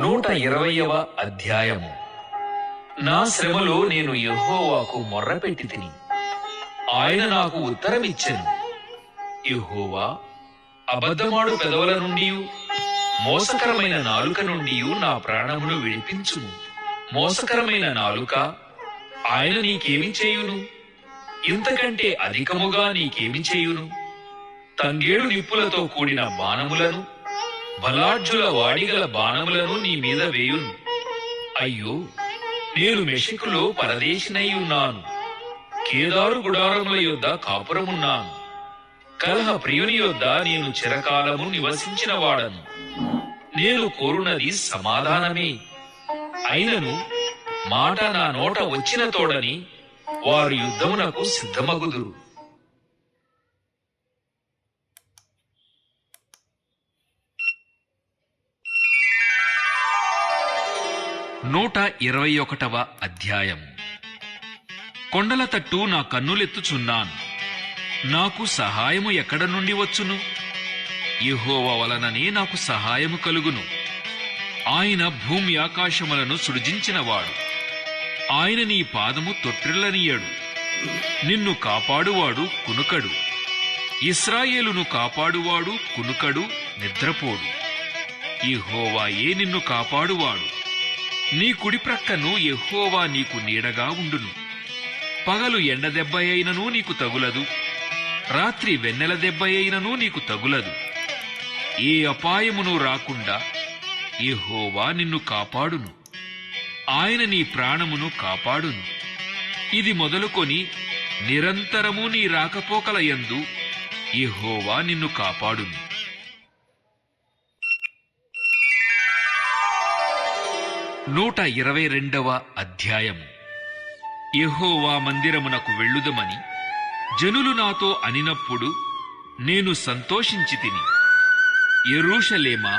120వ అధ్యాయము. నా శ్రమలో నేను యెహోవాకు మొర్రపెట్టి తిని, ఆయన నాకు ఉత్తరమిచ్చెను. యెహోవా, అబద్ధమాడు పెదవుల నుండి మోసకరమైన నాలుక నుండి నా ప్రాణమును విడిపించుము. మోసకరమైన నాలుక, ఆయన నీకేమి చేయును? ఇంతకంటే అధికముగా నీకేమి చేయును? తంగేడు నిప్పులతో కూడిన బాణములను, బలాఢ్యుల వాడిగల బాణములను నీ మీద వేయును. అయ్యో, నేను మెషకులో పరదేశినై ఉన్నాను. కేదారు గుడారముల యొద్ద కాపురమున్నాను. కలహ ప్రియుని యొద్ద నేను చిరకాలము నివసించిన వాడను. నేను కోరునది సమాధానమే. అయినను మాట నా నోట వచ్చిన తోడని వారు యుద్ధమునకు సిద్ధమగుదురు. 121వ అధ్యాయం. కొండల తట్టు నా కన్నులెత్తుచున్నాను. నాకు సహాయము ఎక్కడ నుండి వచ్చును? యెహోవా వలననే నాకు సహాయము కలుగును. ఆయన భూమి ఆకాశములను సృజించినవాడు. ఆయన నీ పాదము తొట్టిల్లనీయడు. నిన్ను కాపాడువాడు కునుకడు. ఇశ్రాయేలును కాపాడువాడు కునుకడు, నిద్రపోడు. యెహోవాయే నిన్ను కాపాడువాడు. నీ కుడి ప్రక్కను యెహోవా నీకు నీడగా ఉండును. పగలు ఎండ దెబ్బ అయినను నీకు తగులదు, రాత్రి వెన్నెల దెబ్బ అయినను నీకు తగులదు. ఏ అపాయమును రాకుండా యెహోవా నిన్ను కాపాడును. ఆయన నీ ప్రాణమును కాపాడును. ఇది మొదలుకొని నిరంతరము నీ రాకపోకల యందు యెహోవా నిన్ను కాపాడును. 122వ అధ్యాయము. యెహోవా మందిరమునకు వెళ్ళుదమని జనులు నాతో అనినప్పుడు నేను సంతోషించి తిని. యెరూషలేమా,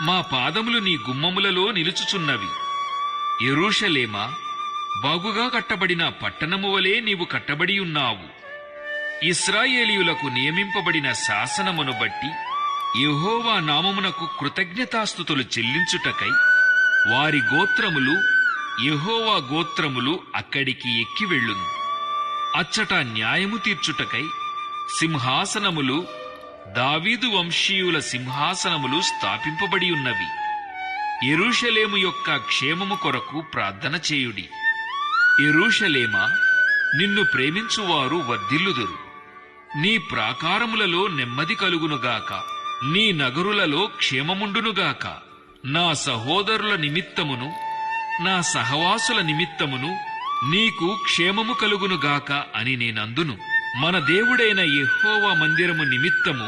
మా పాదములు నీ గుమ్మములలో నిలుచుచున్నవి. యెరూషలేమా, బాగుగా కట్టబడిన పట్టణము వలె నీవు కట్టబడియున్నావు. ఇశ్రాయేలీయులకు నియమింపబడిన శాసనమును బట్టి యెహోవా నామమునకు కృతజ్ఞతాస్తుతులు చెల్లించుటకై వారి గోత్రములు, యెహోవా గోత్రములు అక్కడికి ఎక్కి వెళ్ళును. అచ్చట న్యాయము తీర్చుటకై సింహాసనములు, దావీదు వంశీయుల సింహాసనములు స్థాపింపబడి ఉన్నవి. యెరూషలేము యొక్క క్షేమము కొరకు ప్రార్థన చేయుడి. యెరూషలేమా, నిన్ను ప్రేమించువారు వర్ధిల్లుదురు. నీ ప్రాకారములలో నెమ్మది కలుగునుగాక. నీ నగరులలో క్షేమముండునుగాక. నా సహోదరుల నిమిత్తమును, నా సహవాసుల నిమిత్తమును నీకు క్షేమము కలుగునుగాక అని నేనందును. మన దేవుడైన యెహోవా మందిరము నిమిత్తము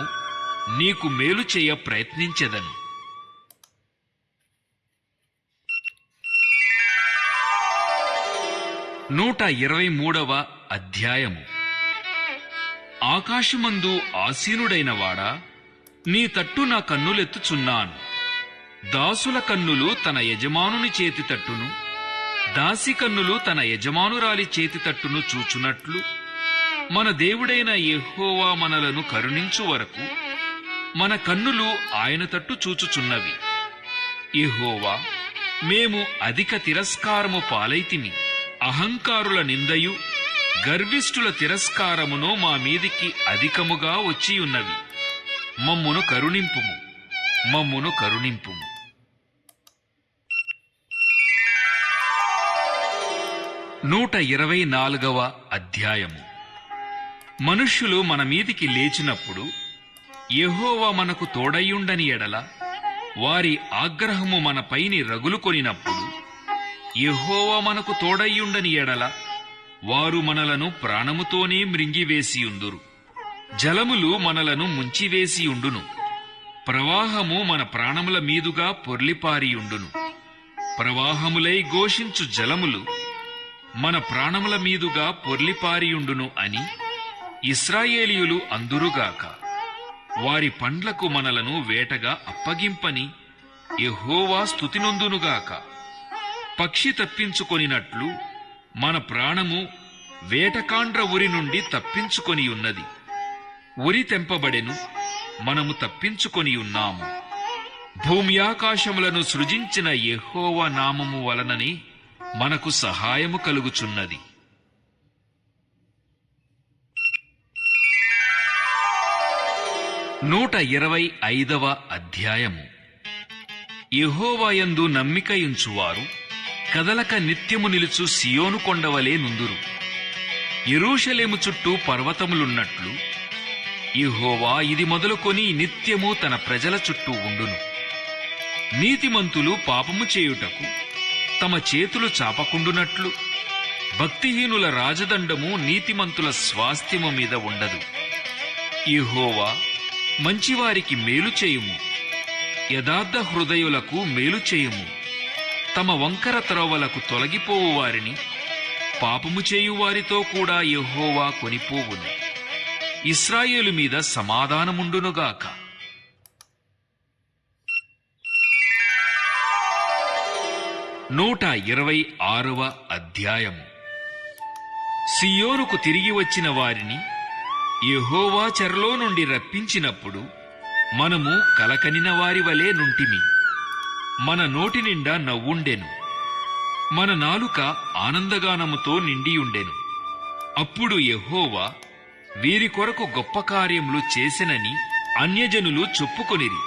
నీకు మేలు చేయ ప్రయత్నించెదను. 123వ అధ్యాయము. ఆకాశమందు ఆసీనుడైన వాడా, నీ తట్టు నా కన్నులెత్తుచున్నాను. దాసుల కన్నులు తన యజమానుని చేతి తట్టును, దాసి కన్నులు తన యజమానురాలి చేతి తట్టును చూచునట్లు మన దేవుడైన యెహోవా మనలను కరుణించు వరకు మన కన్నులు ఆయన తట్టు చూచుచున్నవి. యెహోవా, మేము అధిక తిరస్కారము పాలైతిమి. అహంకారుల నిందయు గర్విష్ఠుల తిరస్కారమును మా మీదికి అధికముగా వచ్చియున్నవి. మమ్మును కరుణింపుము, మమ్మును కరుణింపుము. 124వ అధ్యాయము. మనుష్యులు మన మీదికి లేచినప్పుడు యెహోవా మనకు తోడయ్యుండని ఎడల, వారి ఆగ్రహము మన పైని రగులుకొనినప్పుడు యెహోవా మనకు తోడయ్యుండని ఎడల, వారు మనలను ప్రాణముతోనే మృంగివేసియుందురు. జలములు మనలను ముంచివేసియుండును. ప్రవాహము మన ప్రాణముల మీదుగా పొర్లిపారియుండును. ప్రవాహములై ఘోషించు జలములు మన ప్రాణముల మీదుగా పొర్లిపారియుండును అని ఇశ్రాయేలీయులు అందురుగాక. వారి పండ్లకు మనలను వేటగా అప్పగింపని యెహోవా స్తుతినొందునుగాక. పక్షి తప్పించుకొనినట్లు మన ప్రాణము వేటకాండ్ర ఉరి నుండి తప్పించుకొని ఉన్నది. ఉరి తెంపబడెను, మనము తప్పించుకొని ఉన్నాము. భూమ్యాకాశములను సృజించిన యెహోవా నామము వలననే మనకు సహాయము కలుగుచున్నది. 125వ అధ్యాయము. యెహోవాయందు నమ్మికయుంచువారు కదలక నిత్యము నిలుచు సియోను కొండవలే నుందురు. యెరూషలేము చుట్టూ పర్వతములున్నట్లు యెహోవా ఇది మొదలుకొని నిత్యము తన ప్రజల చుట్టూ ఉండును. నీతిమంతులు పాపము చేయుటకు తమ చేతులు చాపకుండునట్లు భక్తిహీనుల రాజదండము నీతిమంతుల స్వాస్థ్యము మీద ఉండదు. యెహోవా మంచివారికి మేలు చేయుము, యథార్థ హృదయులకు మేలు చేయుము. తమ వంకర త్రోవలకు తొలగిపోవు వారిని పాపము చేయువారితో కూడా యెహోవా కొనిపోవును. ఇశ్రాయేలు మీద సమాధానముండునుగాక. 126వ అధ్యాయము. సియోనుకు తిరిగి వచ్చిన వారిని యెహోవా చెరలో నుండి రప్పించినప్పుడు మనము కలకనిన వారి వలె నుంటిమి. మన నోటి నిండా నవ్వుండెను, మన నాలుక ఆనందగానముతో నిండియుండెను. అప్పుడు యెహోవా వీరి కొరకు గొప్ప కార్యములు చేసెనని అన్యజనులు చెప్పుకొనిరి.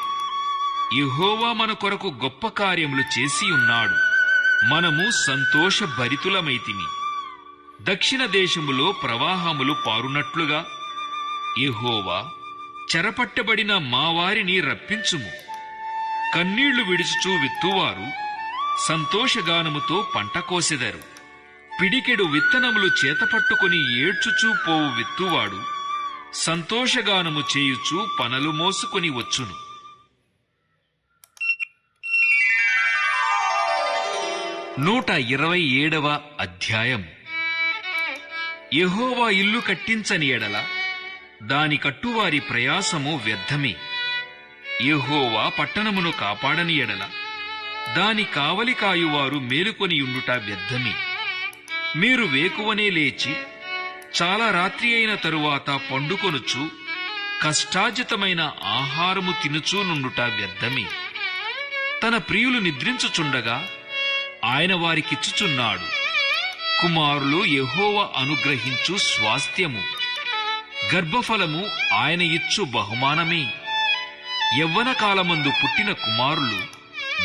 యెహోవా మన కొరకు గొప్ప కార్యములు చేసియున్నాడు, మనము సంతోషభరితులమైతిమి. దక్షిణ దేశములో ప్రవాహములు పారునట్లుగా యెహోవా చెరపట్టబడిన మా వారిని రప్పించుము. కన్నీళ్లు విడుచుచూ విత్తువారు సంతోషగానముతో పంట కోసెదరు. పిడికెడు విత్తనములు చేతపట్టుకుని ఏడ్చుచూ పోవు విత్తువాడు సంతోషగానము చేయుచూ పనలు మోసుకొని వచ్చును. 127వ అధ్యాయం. యెహోవా ఇల్లు కట్టించని ఎడల దాని కట్టువారి ప్రయాసము వ్యర్థమే. యెహోవా పట్టణమును కాపాడని ఎడల దాని కావలి కాయువారు మేలుకొనియుండుట వ్యర్థమే. మీరు వేకువనే లేచి చాలా రాత్రి అయిన తరువాత పండుకొనుచు కష్టార్జితమైన ఆహారము తినుచూ నుండుట వ్యర్థమే. తన ప్రియులు నిద్రించుచుండగా ఆయన వారికిచ్చుచున్నాడు. కుమారులు యెహోవా అనుగ్రహించు స్వాస్థ్యము, గర్భఫలము ఆయన ఇచ్చు బహుమానమే. యవ్వన కాలమందు పుట్టిన కుమారులు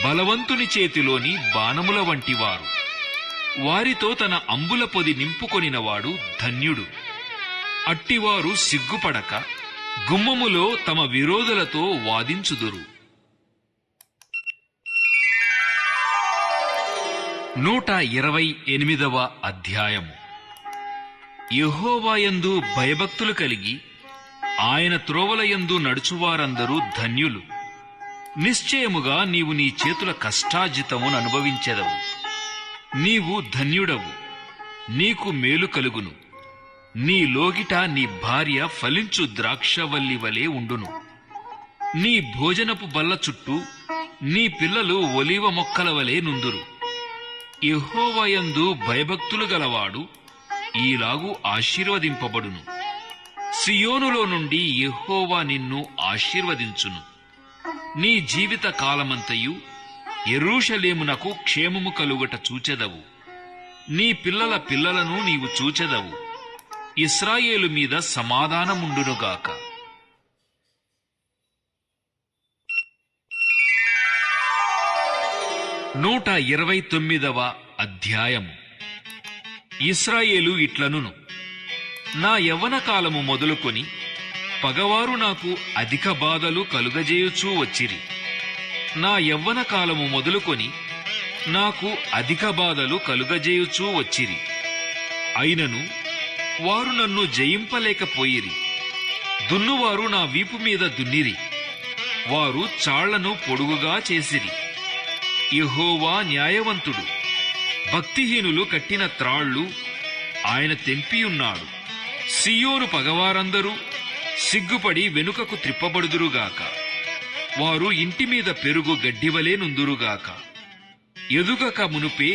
బలవంతుని చేతిలోని బాణముల వంటివారు. వారితో తన అంబుల పొది నింపుకొనినవాడు ధన్యుడు. అట్టివారు సిగ్గుపడక గుమ్మములో తమ విరోధులతో వాదించుదురు. 128వ అధ్యాయము. యెహోవాయందు భయభక్తులు కలిగి ఆయన త్రోవలయందు నడుచువారందరూ ధన్యులు. నిశ్చయముగా నీవు నీ చేతుల కష్టార్జితమును అనుభవించెదవు. నీవు ధన్యుడవు, నీకు మేలు కలుగును. నీ లోగిట నీ భార్య ఫలించు ద్రాక్షవల్లి వలె ఉండును. నీ భోజనపు బల్ల చుట్టూ నీ పిల్లలు ఒలీవ మొక్కల వలె నుందురు. యెహోవాయందు భయభక్తులు గలవాడు ఈలాగు ఆశీర్వదింపబడును. సియోనులో నుండి యెహోవా నిన్ను ఆశీర్వదించును. నీ జీవిత కాలమంతయు యెరూషలేమునకు క్షేమము కలుగుట చూచెదవు. నీ పిల్లల పిల్లలను నీవు చూచెదవు. ఇశ్రాయేలు మీద సమాధానముండునుగాక. 129వ అధ్యాయము. ఇశ్రాయేలు ఇట్లనును, నా యవ్వన కాలము మొదలుకొని పగవారు నాకు అధిక బాధలు కలుగజేయుచూ వచ్చిరి. నా యవ్వన కాలము మొదలుకొని నాకు అధిక బాధలు కలుగజేయుచూ వచ్చిరి. అయినను వారు నన్ను జయింపలేకపోయిరి. దున్నువారు నా వీపు మీద దున్నిరి. వారు చాళ్లను పొడుగుగా చేసిరి. యెహోవా న్యాయవంతుడు. భక్తిహీనులు కట్టిన త్రాళ్లు ఆయన తెంపియున్నాడు. సియోను పగవారందరూ సిగ్గుపడి వెనుకకు త్రిప్పబడుదురుగాక. వారు ఇంటి మీద పెరుగు గడ్డివలే నుందురుగాక. ఎదుగక మునుపే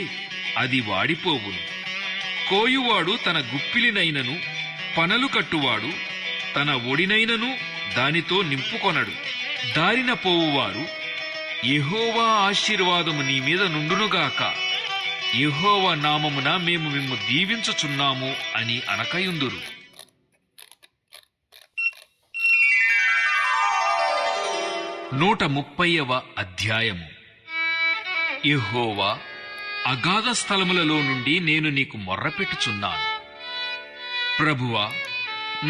అది వాడిపోవును. కోయువాడు తన గుప్పిలినైనను పనలు కట్టువాడు తన ఒడినైనను దానితో నింపుకొనడు. దారిన పోవువారు యెహోవా ఆశీర్వాదము నీ మీద నుండునుగాక, యెహోవా నామమున మేము మిమ్ము దీవించుచున్నాము అని అనకయుందురు. 130వ అధ్యాయము. యెహోవా, అగాధ స్థలములలో నుండి నేను నీకు మొర్రపెట్టుచున్నాను. ప్రభువా,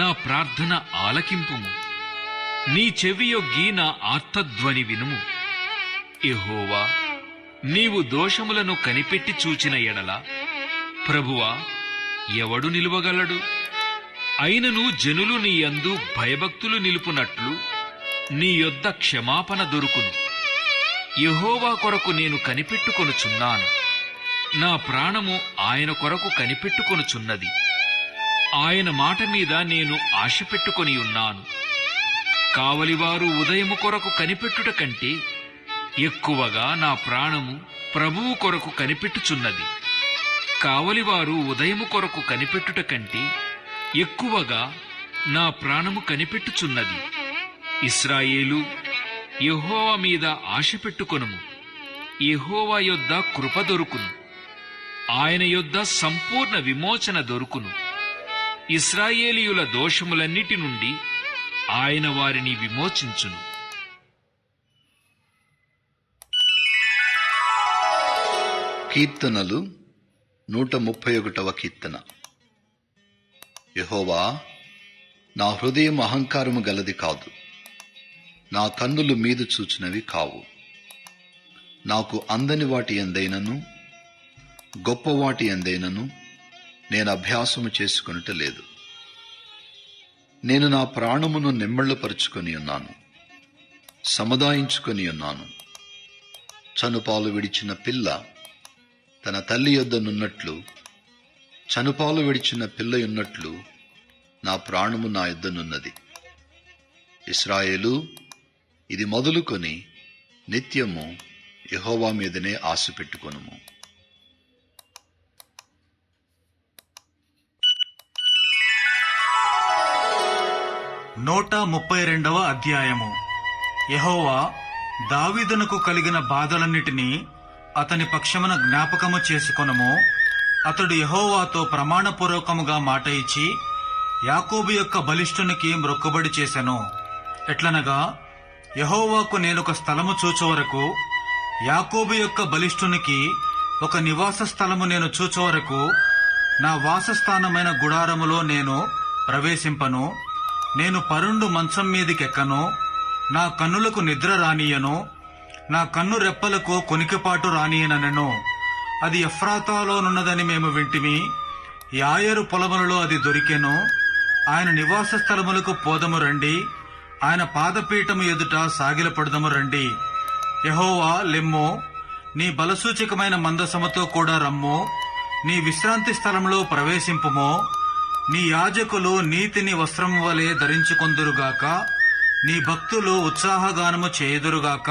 నా ప్రార్థన ఆలకింపుము, నీ చెవియొగ్గి నా ఆర్తధ్వని వినుము. యెహోవా, నీవు దోషములను కనిపెట్టి చూచిన ఎడల ప్రభువా, ఎవడు నిలువగలడు? అయినను జనులు నీ యందు భయభక్తులు నిలుపునట్లు నీ యొద్ద క్షమాపణ దొరుకును. యెహోవా కొరకు నేను కనిపెట్టుకొనుచున్నాను, నా ప్రాణము ఆయన కొరకు కనిపెట్టుకొనుచున్నది. ఆయన మాట మీద నేను ఆశ పెట్టుకొని ఉన్నాను. కావలివారు ఉదయము కొరకు కనిపెట్టుట కంటే ఎక్కువగా నా ప్రాణము ప్రభువు కొరకు కనిపెట్టుచున్నది. కావలివారు ఉదయము కొరకు కనిపెట్టుట కంటే ఎక్కువగా నా ప్రాణము కనిపెట్టుచున్నది. ఇశ్రాయేలు, యెహోవా మీద ఆశ పెట్టుకొనుము. యెహోవా యొద్ద కృప దొరుకును, ఆయన యొద్ద సంపూర్ణ విమోచన దొరుకును. ఇశ్రాయేలీయుల దోషములన్నిటి నుండి ఆయన వారిని విమోచించును. కీర్తనలు 131వ కీర్తన. యెహోవా, నా హృదయం అహంకారము గలది కాదు, నా కన్నులు మీద చూచినవి కావు. నాకు అందని వాటి ఎందైనను గొప్ప వాటి ఎందైనను నేను అభ్యాసము చేసుకొనుట లేదు. నేను నా ప్రాణమును నిమ్మళ్ళపరుచుకొని ఉన్నాను, సముదాయించుకొని ఉన్నాను. చనుపాలు విడిచిన పిల్ల తన తల్లి యొద్దనున్నట్లు, చనుపాలు విడిచిన పిల్లయున్నట్లు నా ప్రాణము నా యొద్దనున్నది. ఇశ్రాయేలు, ఇది మొదలుకొని నిత్యము యెహోవా మీదనే ఆశ పెట్టుకొనుము. నూట 32వ అధ్యాయము. యెహోవా దావీదునకు కలిగిన బాధలన్నిటినీ అతని పక్షమున జ్ఞాపకము చేసుకొనుము. అతడు యెహోవాతో ప్రమాణపూర్వకముగా మాట ఇచ్చి యాకోబు యొక్క బలిష్ఠునికి మ్రొక్కుబడి చేసెను. ఎట్లనగా, యెహోవాకు నేనొక స్థలము చూచు వరకు, యాకోబు యొక్క బలిష్ఠునికి ఒక నివాస స్థలము నేను చూచు వరకు నా వాసస్థానమైన గుడారములో నేను ప్రవేశింపను. నేను పరుండు మంచం మీదికెక్కను, నా కన్నులకు నిద్ర రానియను, నా కన్ను రెప్పలకు కొనికిపాటు రానియనెను. అది ఎఫ్రాతాలోనున్నదని మేము వింటిమి, యాయరు పొలములలో అది దొరికెను. ఆయన నివాస స్థలములకు పోదము రండి, ఆయన పాదపీఠము ఎదుట సాగిలపడదము రండి. యెహోవా, లెమ్ము, నీ బలసూచకమైన మందసముతో కూడా రమ్ము. నీ విశ్రాంతి స్థలంలో ప్రవేశింపుము. నీ యాజకులు నీతిని వస్త్రము వలె ధరించుకొందురుగాక, నీ భక్తులు ఉత్సాహగానము చేయుదురుగాక.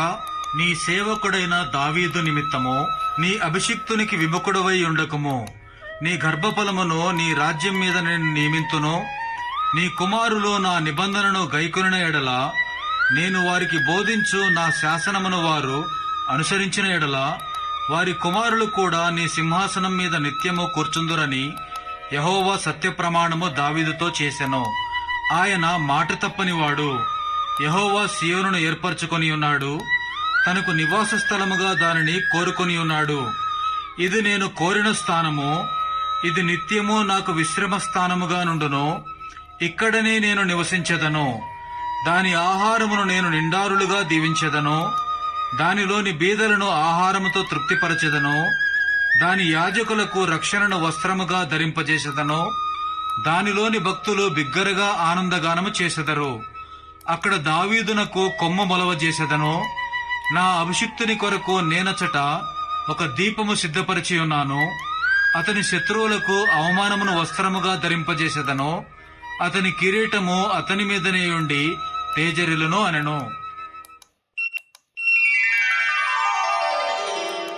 నీ సేవకుడైన దావీదు నిమిత్తము నీ అభిషిక్తునికి విముఖుడవై ఉండకము. నీ గర్భఫలమును నీ రాజ్యం మీద నేను నియమింతును. నీ కుమారులు నా నిబంధనను గైకొనిన ఎడల, నేను వారికి బోధించు నా శాసనమును వారు అనుసరించిన ఎడల, వారి కుమారులు కూడా నీ సింహాసనం మీద నిత్యము కూర్చుందురని యెహోవా సత్యప్రమాణము దావీదుతో చేసెను. ఆయన మాట తప్పనివాడు. యెహోవా సీయోనును ఏర్పరచుకొని ఉన్నాడు, తనకు నివాస స్థలముగా దానిని కోరుకొని ఉన్నాడు. ఇది నేను కోరిన స్థానము, ఇది నిత్యము నాకు విశ్రమ స్థానముగా నుండును. ఇక్కడనే నేను నివసించెదను. దాని ఆహారమును నేను నిండారులుగా దీవించెదను. దానిలోని బీదలను ఆహారముతో తృప్తిపరచెదను. దాని యాజకులకు రక్షణను వస్త్రముగా ధరింపజేసెదను. దానిలోని భక్తులు బిగ్గరగా ఆనందగానము చేసెదరు. అక్కడ దావీదునకు కొమ్ము మొలవజేసెదను. నా అభిషిక్తుని కొరకు నేనచట ఒక దీపము సిద్ధపరిచి ఉన్నాను. అతని శత్రువులకు అవమానమును వస్త్రముగా ధరింపజేసెదను. అతని కిరీటము అతని మీదనే ఉండి తేజరిలును అనెను.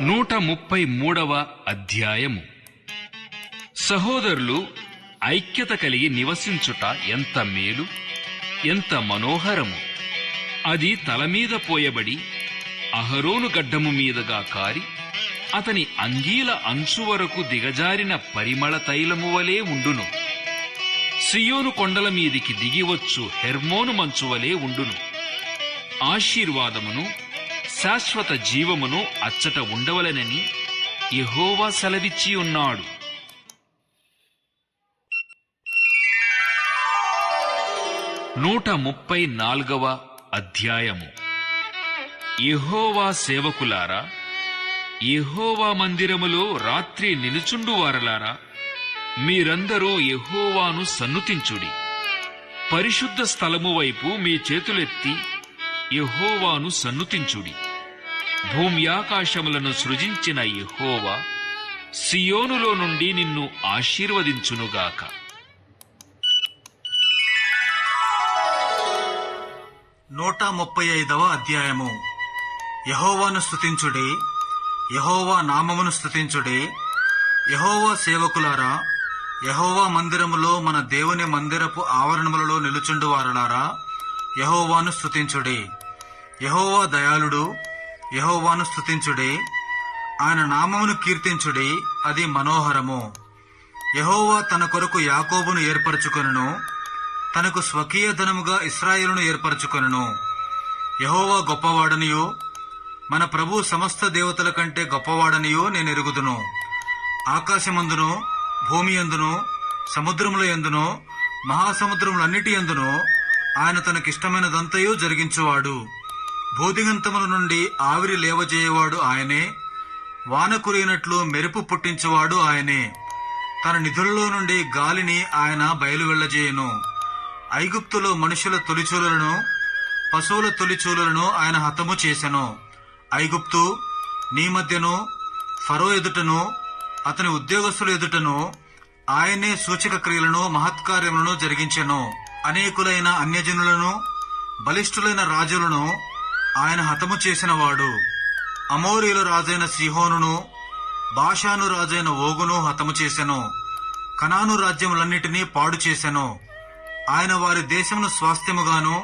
133వ అధ్యాయము. సహోదరులు ఐక్యత కలిగి నివసించుట ఎంత మేలు, ఎంత మనోహరము! అది తలమీద పోయబడి అహరోను గడ్డము మీదుగా కారి అతని అంగీల అంచు వరకు దిగజారిన పరిమళ తైలము వలె ఉండును. సియోను కొండల మీదికి దిగివచ్చు హెర్మోను మంచు వలె ఉండును. ఆశీర్వాదమును శాశ్వత జీవమును అచ్చట ఉండవలెనని యెహోవా సెలవిచ్చి ఉన్నాడు. 134వ అధ్యాయము. యెహోవా సేవకులారా, యెహోవా మందిరములో రాత్రి నిలుచుండు వారలారా, మీరందరూ యెహోవాను సన్నుతించుడి. పరిశుద్ధ స్థలము వైపు మీ చేతులెత్తి యెహోవాను సన్నుతించుడి. భూమ్యాకాశములను సృజించిన యెహోవా సియోనులో నుండి నిన్ను ఆశీర్వదించునుగాక. 135వ అధ్యాయము. యెహోవాను స్తుతించుడి, యెహోవా నామమును స్తుతించుడి. యెహోవా సేవకులారా, యెహోవా మందిరములో మన దేవుని మందిరపు ఆవరణములలో నిలుచుండు వారలారా, యెహోవాను స్తుతించుడి. యెహోవా దయాళుడు, యెహోవాను స్తుతించుడి. ఆయన నామమును కీర్తించుడి, అది మనోహరము. యెహోవా తన కొరకు యాకోబును ఏర్పరచుకొనును, తనకు స్వకీయ ధనముగా ఇశ్రాయేలును ఏర్పరచుకొనును. యెహోవా గొప్పవాడనియో, మన ప్రభు సమస్త దేవతల కంటే గొప్పవాడనియో నేను ఎరుగుదును. ఆకాశమందును, భూమి యందును, సముద్రముల యందును, మహాసముద్రములన్నిటి యందును ఆయన తనకిష్టమైనదంతయు జరిగించువాడు. భూదిగంతముల నుండి ఆవిరి లేవజేయవాడు ఆయనే, వాన కురిగినట్లు మెరుపు పుట్టించువాడు ఆయనే. తన నిధులలో నుండి గాలిని ఆయన బయలు వెళ్లజేయును. ఐగుప్తులో మనుషుల తొలిచూలులను, పశువుల తొలిచూలులను ఆయన హతము చేసెను. ఐగుప్తు నీ మధ్యను, ఫరో ఎదుటను, అతని ఉద్యోగస్తుల ఎదుటను ఆయనే సూచక క్రియలను, మహత్కార్యములను జరిగించెను. అనేకులైన అన్యజనులను, బలిష్ఠులైన రాజులను ఆయన హతము చేసినవాడు. అమోరీల రాజైన సీహోనును, బాషాను రాజైన ఓగును హతము చేసెను. కనాను రాజ్యములన్నిటినీ పాడు చేసెను. ఆయన వారి దేశమును స్వాస్థ్యముగాను,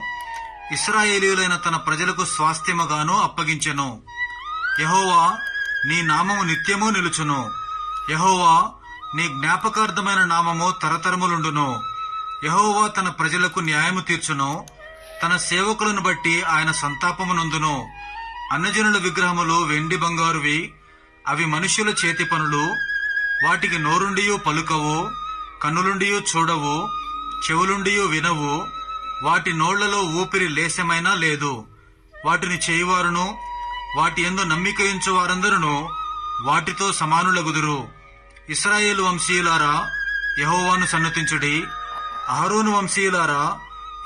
ఇశ్రాయేలీయులైన తన ప్రజలకు స్వాస్థ్యముగాను అప్పగించెను. యెహోవా నీ నామము నిత్యము నిలుచును. యెహోవా నీ జ్ఞాపకార్థమైన నామము తరతరములుండును. యెహోవా తన ప్రజలకు న్యాయము తీర్చును. తన సేవకులను బట్టి ఆయన సంతాపమునందును. అన్యజనుల విగ్రహములు వెండి బంగారువి, అవి మనుష్యుల చేతి పనులు. వాటికి నోరుండియు పలుకవు, కన్నులుండియు చూడవు, చెవులుండియు వినవు. వాటి నోళ్లలో ఊపిరి లేశమైనా లేదు. వాటిని చేయువారును, వాటి యందు నమ్మికయించు వారందరూ వాటితో సమానులగుదురు. ఇశ్రాయేలు వంశీయులారా, యెహోవాను సన్నుతించుడి. అహరోను వంశీయులారా,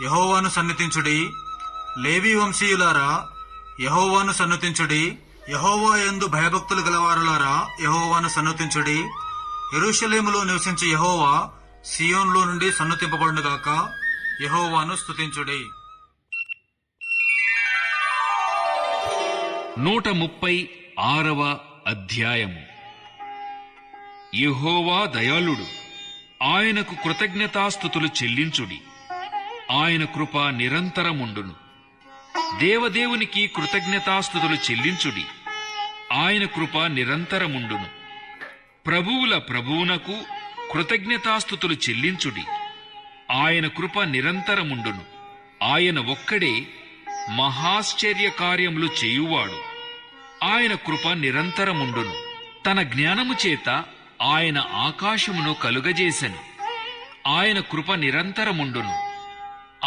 యెహోవాను సన్నుతించుడి. లేవీ వంశీయులారా, యెహోవాను సన్నుతించుడి. యెహోవా యందు భయభక్తులు గలవారులారా, యెహోవాను సన్నుతించుడి. యెరూషలేములో నివసించే యెహోవా సియోనులో నుండి సన్నుతింపబడునుగాక. యెహోవాను స్తుతించుడి. 136వ అధ్యాయము. యెహోవా దయాళుడు, ఆయనకు కృతజ్ఞతాస్తుతులు చెల్లించుడి. ఆయన కృప నిరంతరముండును. దేవదేవునికి కృతజ్ఞతాస్తుతులు చెల్లించుడి. ఆయన కృప నిరంతరముండును. ప్రభువుల ప్రభువునకు కృతజ్ఞతాస్తుతులు చెల్లించుడి. ఆయన కృప నిరంతరముండును. ఆయన ఒక్కడే మహాశ్చర్య కార్యములు చేయువాడు. ఆయన కృప నిరంతరముండును. తన జ్ఞానము చేత ఆయన ఆకాశమును కలుగజేసెను. ఆయన కృప నిరంతరముండును.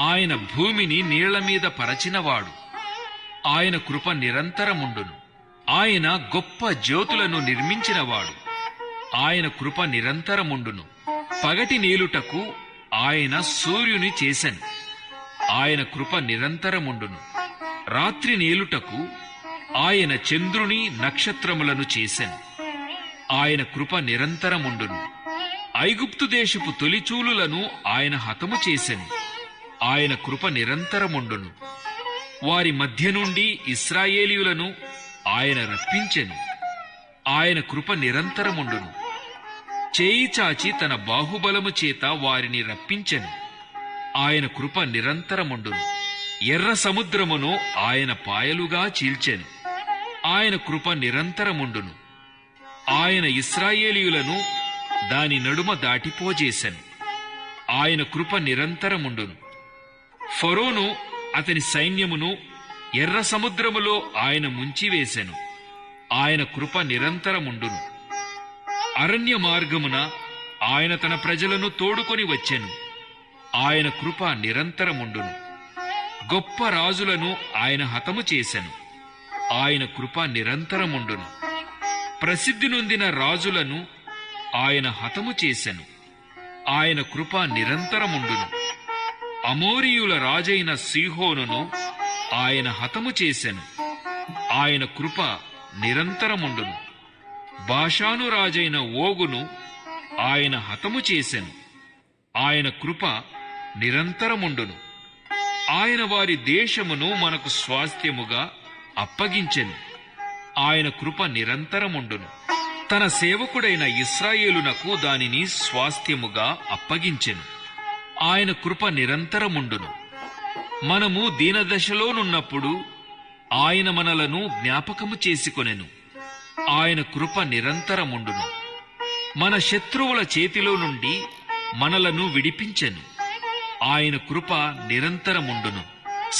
ఆయన భూమిని నీళ్ల మీద పరచినవాడు. ఆయన కృప నిరంతరముండును. ఆయన గొప్ప జ్యోతులను నిర్మించినవాడు. ఆయన కృప నిరంతరముండును. పగటి నీలుటకు ఆయన సూర్యుని చేసెను. ఆయన కృప నిరంతరముండును. రాత్రి నేలుటకు ఆయన చంద్రుని నక్షత్రములను చేసెను. ఆయన కృప నిరంతరముండును. ఐగుప్తు దేశపు తొలిచూలులను ఆయన హతము చేసెను. ఆయన కృప నిరంతరముండును. వారి మధ్య నుండి ఇశ్రాయేలీయులను ఆయన రప్పించెను. ఆయన కృప నిరంతరముండును. చేయి చాచి తన బాహుబలము చేత వారిని రప్పించెను. ఆయన కృప నిరంతరముండును. ఎర్ర సముద్రమును ఆయన పాయలుగా చీల్చెను. ఆయన కృప నిరంతరముండును. ఆయన ఇశ్రాయేలీయులను దాని నడుమ దాటిపోజేసెను. ఆయన కృప నిరంతరముండును. ఫరోను అతని సైన్యమును ఎర్ర సముద్రములో ఆయన ముంచివేసెను. ఆయన కృప నిరంతరముండును. అరణ్య మార్గమున ఆయన తన ప్రజలను తోడుకొని వచ్చెను. ఆయన కృప నిరంతరముండును. గొప్ప రాజులను ఆయన హతము చేసెను. ఆయన కృప నిరంతరముండును. ప్రసిద్ధి నొందిన రాజులను ఆయన హతము చేసెను. ఆయన కృప నిరంతరముండును. అమోరీయుల రాజైన సీహోనును ఆయన హతము చేసెను. ఆయన కృప నిరంతరముండును. బాషాను రాజైన ఓగును ఆయన హతము చేసెను. ఆయన కృప నిరంతరముండును. ఆయన వారి దేశమును మనకు స్వాస్థ్యముగా అప్పగించెను. ఆయన కృప నిరంతరముండును. తన సేవకుడైన ఇశ్రాయేలునకు దానిని స్వాస్థ్యముగా అప్పగించెను. ఆయన కృప నిరంతరముండును. మనము దీనదశలోనున్నప్పుడు ఆయన మనలను జ్ఞాపకము చేసుకొనెను. ఆయన కృప నిరంతరముండును. మన శత్రువుల చేతిలో నుండి మనలను విడిపించెను. ఆయన కృప నిరంతరముండును.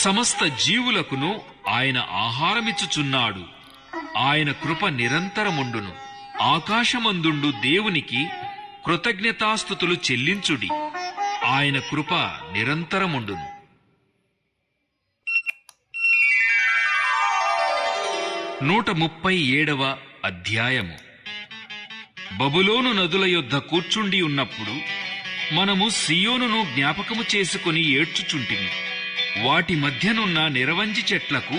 సమస్త జీవులకును ఆయన ఆహారమిచ్చుచున్నాడు. ఆయన కృప నిరంతరముండును. ఆకాశమందుండు దేవునికి కృతజ్ఞతాస్తుతులు చెల్లించుడి. ఆయన కృప నిరంతరముండును. 137వ అధ్యాయము. బబులోను నదుల యొద్ద కూర్చుండి ఉన్నప్పుడు మనము సియోనును జ్ఞాపకము చేసుకుని ఏడ్చుచుంటిమి. వాటి మధ్యనున్న నిరవంజి చెట్లకు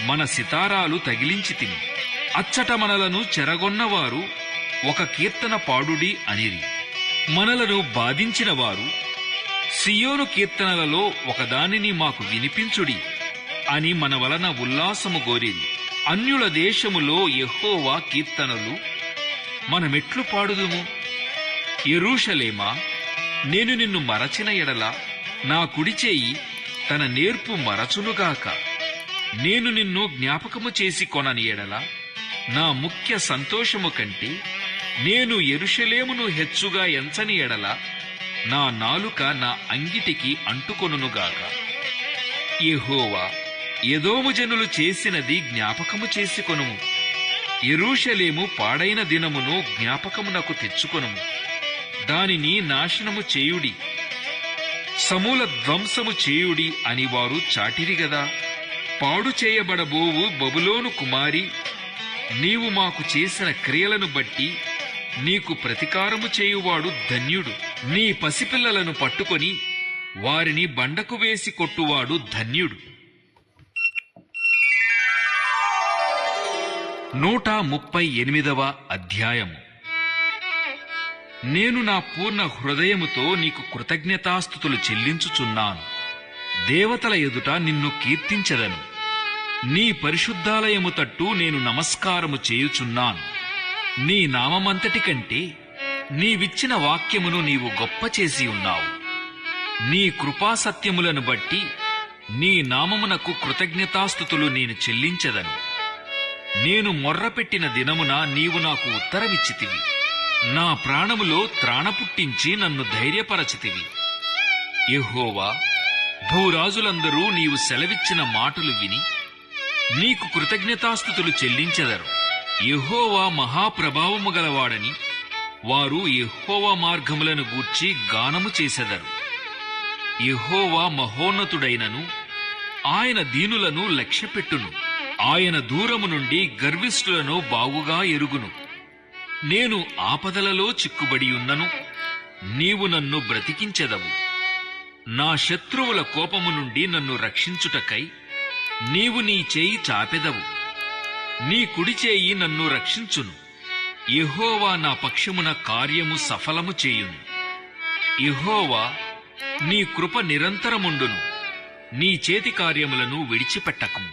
మన సితారాలు తగిలించితిమి. అచ్చట మనలను చెరగొన్నవారు ఒక కీర్తన పాడుడి అనిరి. మనలను బాధించిన వారు సియోను కీర్తనలలో ఒకదానిని మాకు వినిపించుడి అని మన వలన ఉల్లాసము గోరిరి. అన్యుల దేశములో యెహోవా కీర్తనలు మనమెట్లు పాడుదుము? యెరూషలేమా, నేను నిన్ను మరచిన ఎడల నా కుడిచేయి తన నేర్పు మరచునుగాక. నేను నిన్ను జ్ఞాపకము చేసి కొనని ఎడల నా ముఖ్య సంతోషము కంటే నేను యెరూషలేమును హెచ్చుగా ఎంచని ఎడల నా నాలుక నా అంగిటికి అంటుకొనుగాక. యెహోవా, ఎదోము జనులు చేసినది జ్ఞాపకము చేసుకొనుము. యెరూషలేము పాడైన దినమును జ్ఞాపకమునకు తెచ్చుకొనుము. దానిని నాశనము చేయుడి, సమూల ధ్వంసము చేయుడి అని వారు చాటిరి గదా. పాడు చేయబడబోవు బబులోను కుమారి, నీవు మాకు చేసిన క్రియలను బట్టి నీకు ప్రతికారము చేయువాడు ధన్యుడు. నీ పసిపిల్లలను పట్టుకొని వారిని బండకు వేసి కొట్టువాడు ధన్యుడు. 138వ అధ్యాయము. నేను నా పూర్ణ హృదయముతో నీకు కృతజ్ఞతాస్తుతులు చెల్లించుచున్నాను. దేవతల ఎదుట నిన్ను కీర్తించెదను. నీ పరిశుద్ధాలయము తట్టు నేను నమస్కారము చేయుచున్నాను. నీ నామమంతటి కంటే నీవిచ్చిన వాక్యమును నీవు గొప్ప చేసి ఉన్నావు. నీ కృపాసత్యములను బట్టి నీ నామమునకు కృతజ్ఞతాస్తుతులు నేను చెల్లించెదను. నేను మొర్రపెట్టిన దినమున నీవు నాకు ఉత్తరమిచ్చితివి. నా ప్రాణములో త్రాణ పుట్టించి నన్ను ధైర్యపరచితివి. యెహోవా, భూరాజులందరూ నీవు సెలవిచ్చిన మాటలు విని నీకు కృతజ్ఞతాస్తుతులు చెల్లించెదరు. యెహోవా మహాప్రభావము గలవాడని వారు యెహోవా మార్గములను గూర్చి గానము చేసెదరు. యెహోవా మహోన్నతుడైనను ఆయన దీనులను లక్ష్యపెట్టును. ఆయన దూరము నుండి గర్విష్ఠులను బాగుగా ఎరుగును. నేను ఆపదలలో చిక్కుబడి ఉన్నను, నీవు నన్ను బ్రతికించెదవు. నా శత్రువుల కోపము నుండి నన్ను రక్షించుటకై నీవు నీ చేయి చాపెదవు. నీ కుడి చేయి నన్ను రక్షించును. యెహోవా నా పక్షమున కార్యము సఫలము చేయును. యెహోవా, నీ కృప నిరంతరముండును. నీ చేతి కార్యములను విడిచిపెట్టకుము.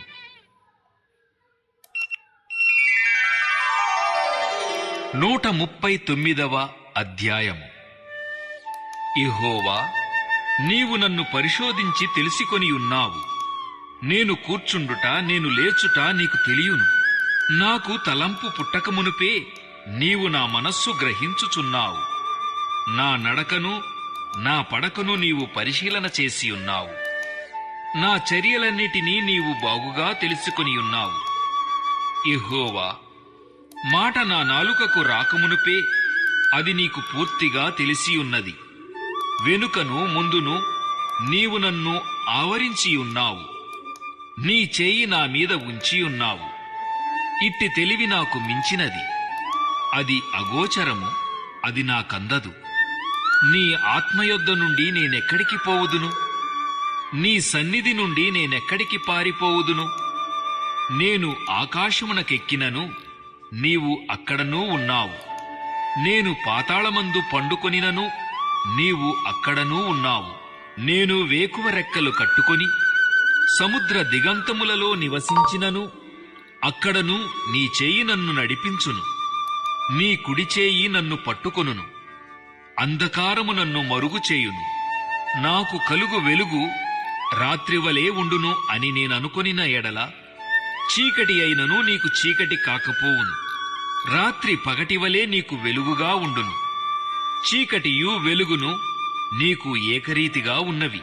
139వ అధ్యాయము. యెహోవా, నీవు నన్ను పరిశోధించి తెలిసికొని ఉన్నావు. నేను కూర్చుండుట నేను లేచుట నీకు తెలియును. నాకు తలంపు పుట్టకమునుపే నీవు నా మనస్సు గ్రహించుచున్నావు. నా నడకను నా పడకను నీవు పరిశీలన చేసి ఉన్నావు. నా చర్యలన్నిటినీ నీవు బాగుగా తెలుసుకొని ఉన్నావు. యెహోవా, మాట నా నాలుకకు రాకమునుపే అది నీకు పూర్తిగా తెలిసి ఉన్నది. వెనుకను ముందును నీవు నన్ను ఆవరించి ఉన్నావు. నీ చేయి నా మీద ఉంచి ఉన్నావు. ఇట్టి తెలివి నాకు మించినది. అది అగోచరము, అది నాకందదు. నీ ఆత్మయొద్ద నుండి నేనెక్కడికి పోవుదును? నీ సన్నిధి నుండి నేనెక్కడికి పారిపోవుదును? నేను ఆకాశమునకెక్కినను నీవు అక్కడనూ ఉన్నావు. నేను పాతాళమందు పండుకొనినను నీవు అక్కడనూ ఉన్నావు. నేను వేకువ రెక్కలు కట్టుకొని సముద్ర దిగంతములలో నివసించినను అక్కడను నీ చేయి నన్ను నడిపించును. నీ కుడి చేయి నన్ను పట్టుకొనును. అంధకారము నన్ను మరుగు చేయును. నాకు కలుగు వెలుగు రాత్రివలే ఉండును అని నేననుకొనిన ఎడల చీకటి అయినను నీకు చీకటి కాకపోవును. రాత్రి పగటివలే నీకు వెలుగుగా ఉండును. చీకటియు వెలుగును నీకు ఏకరీతిగా ఉన్నవి.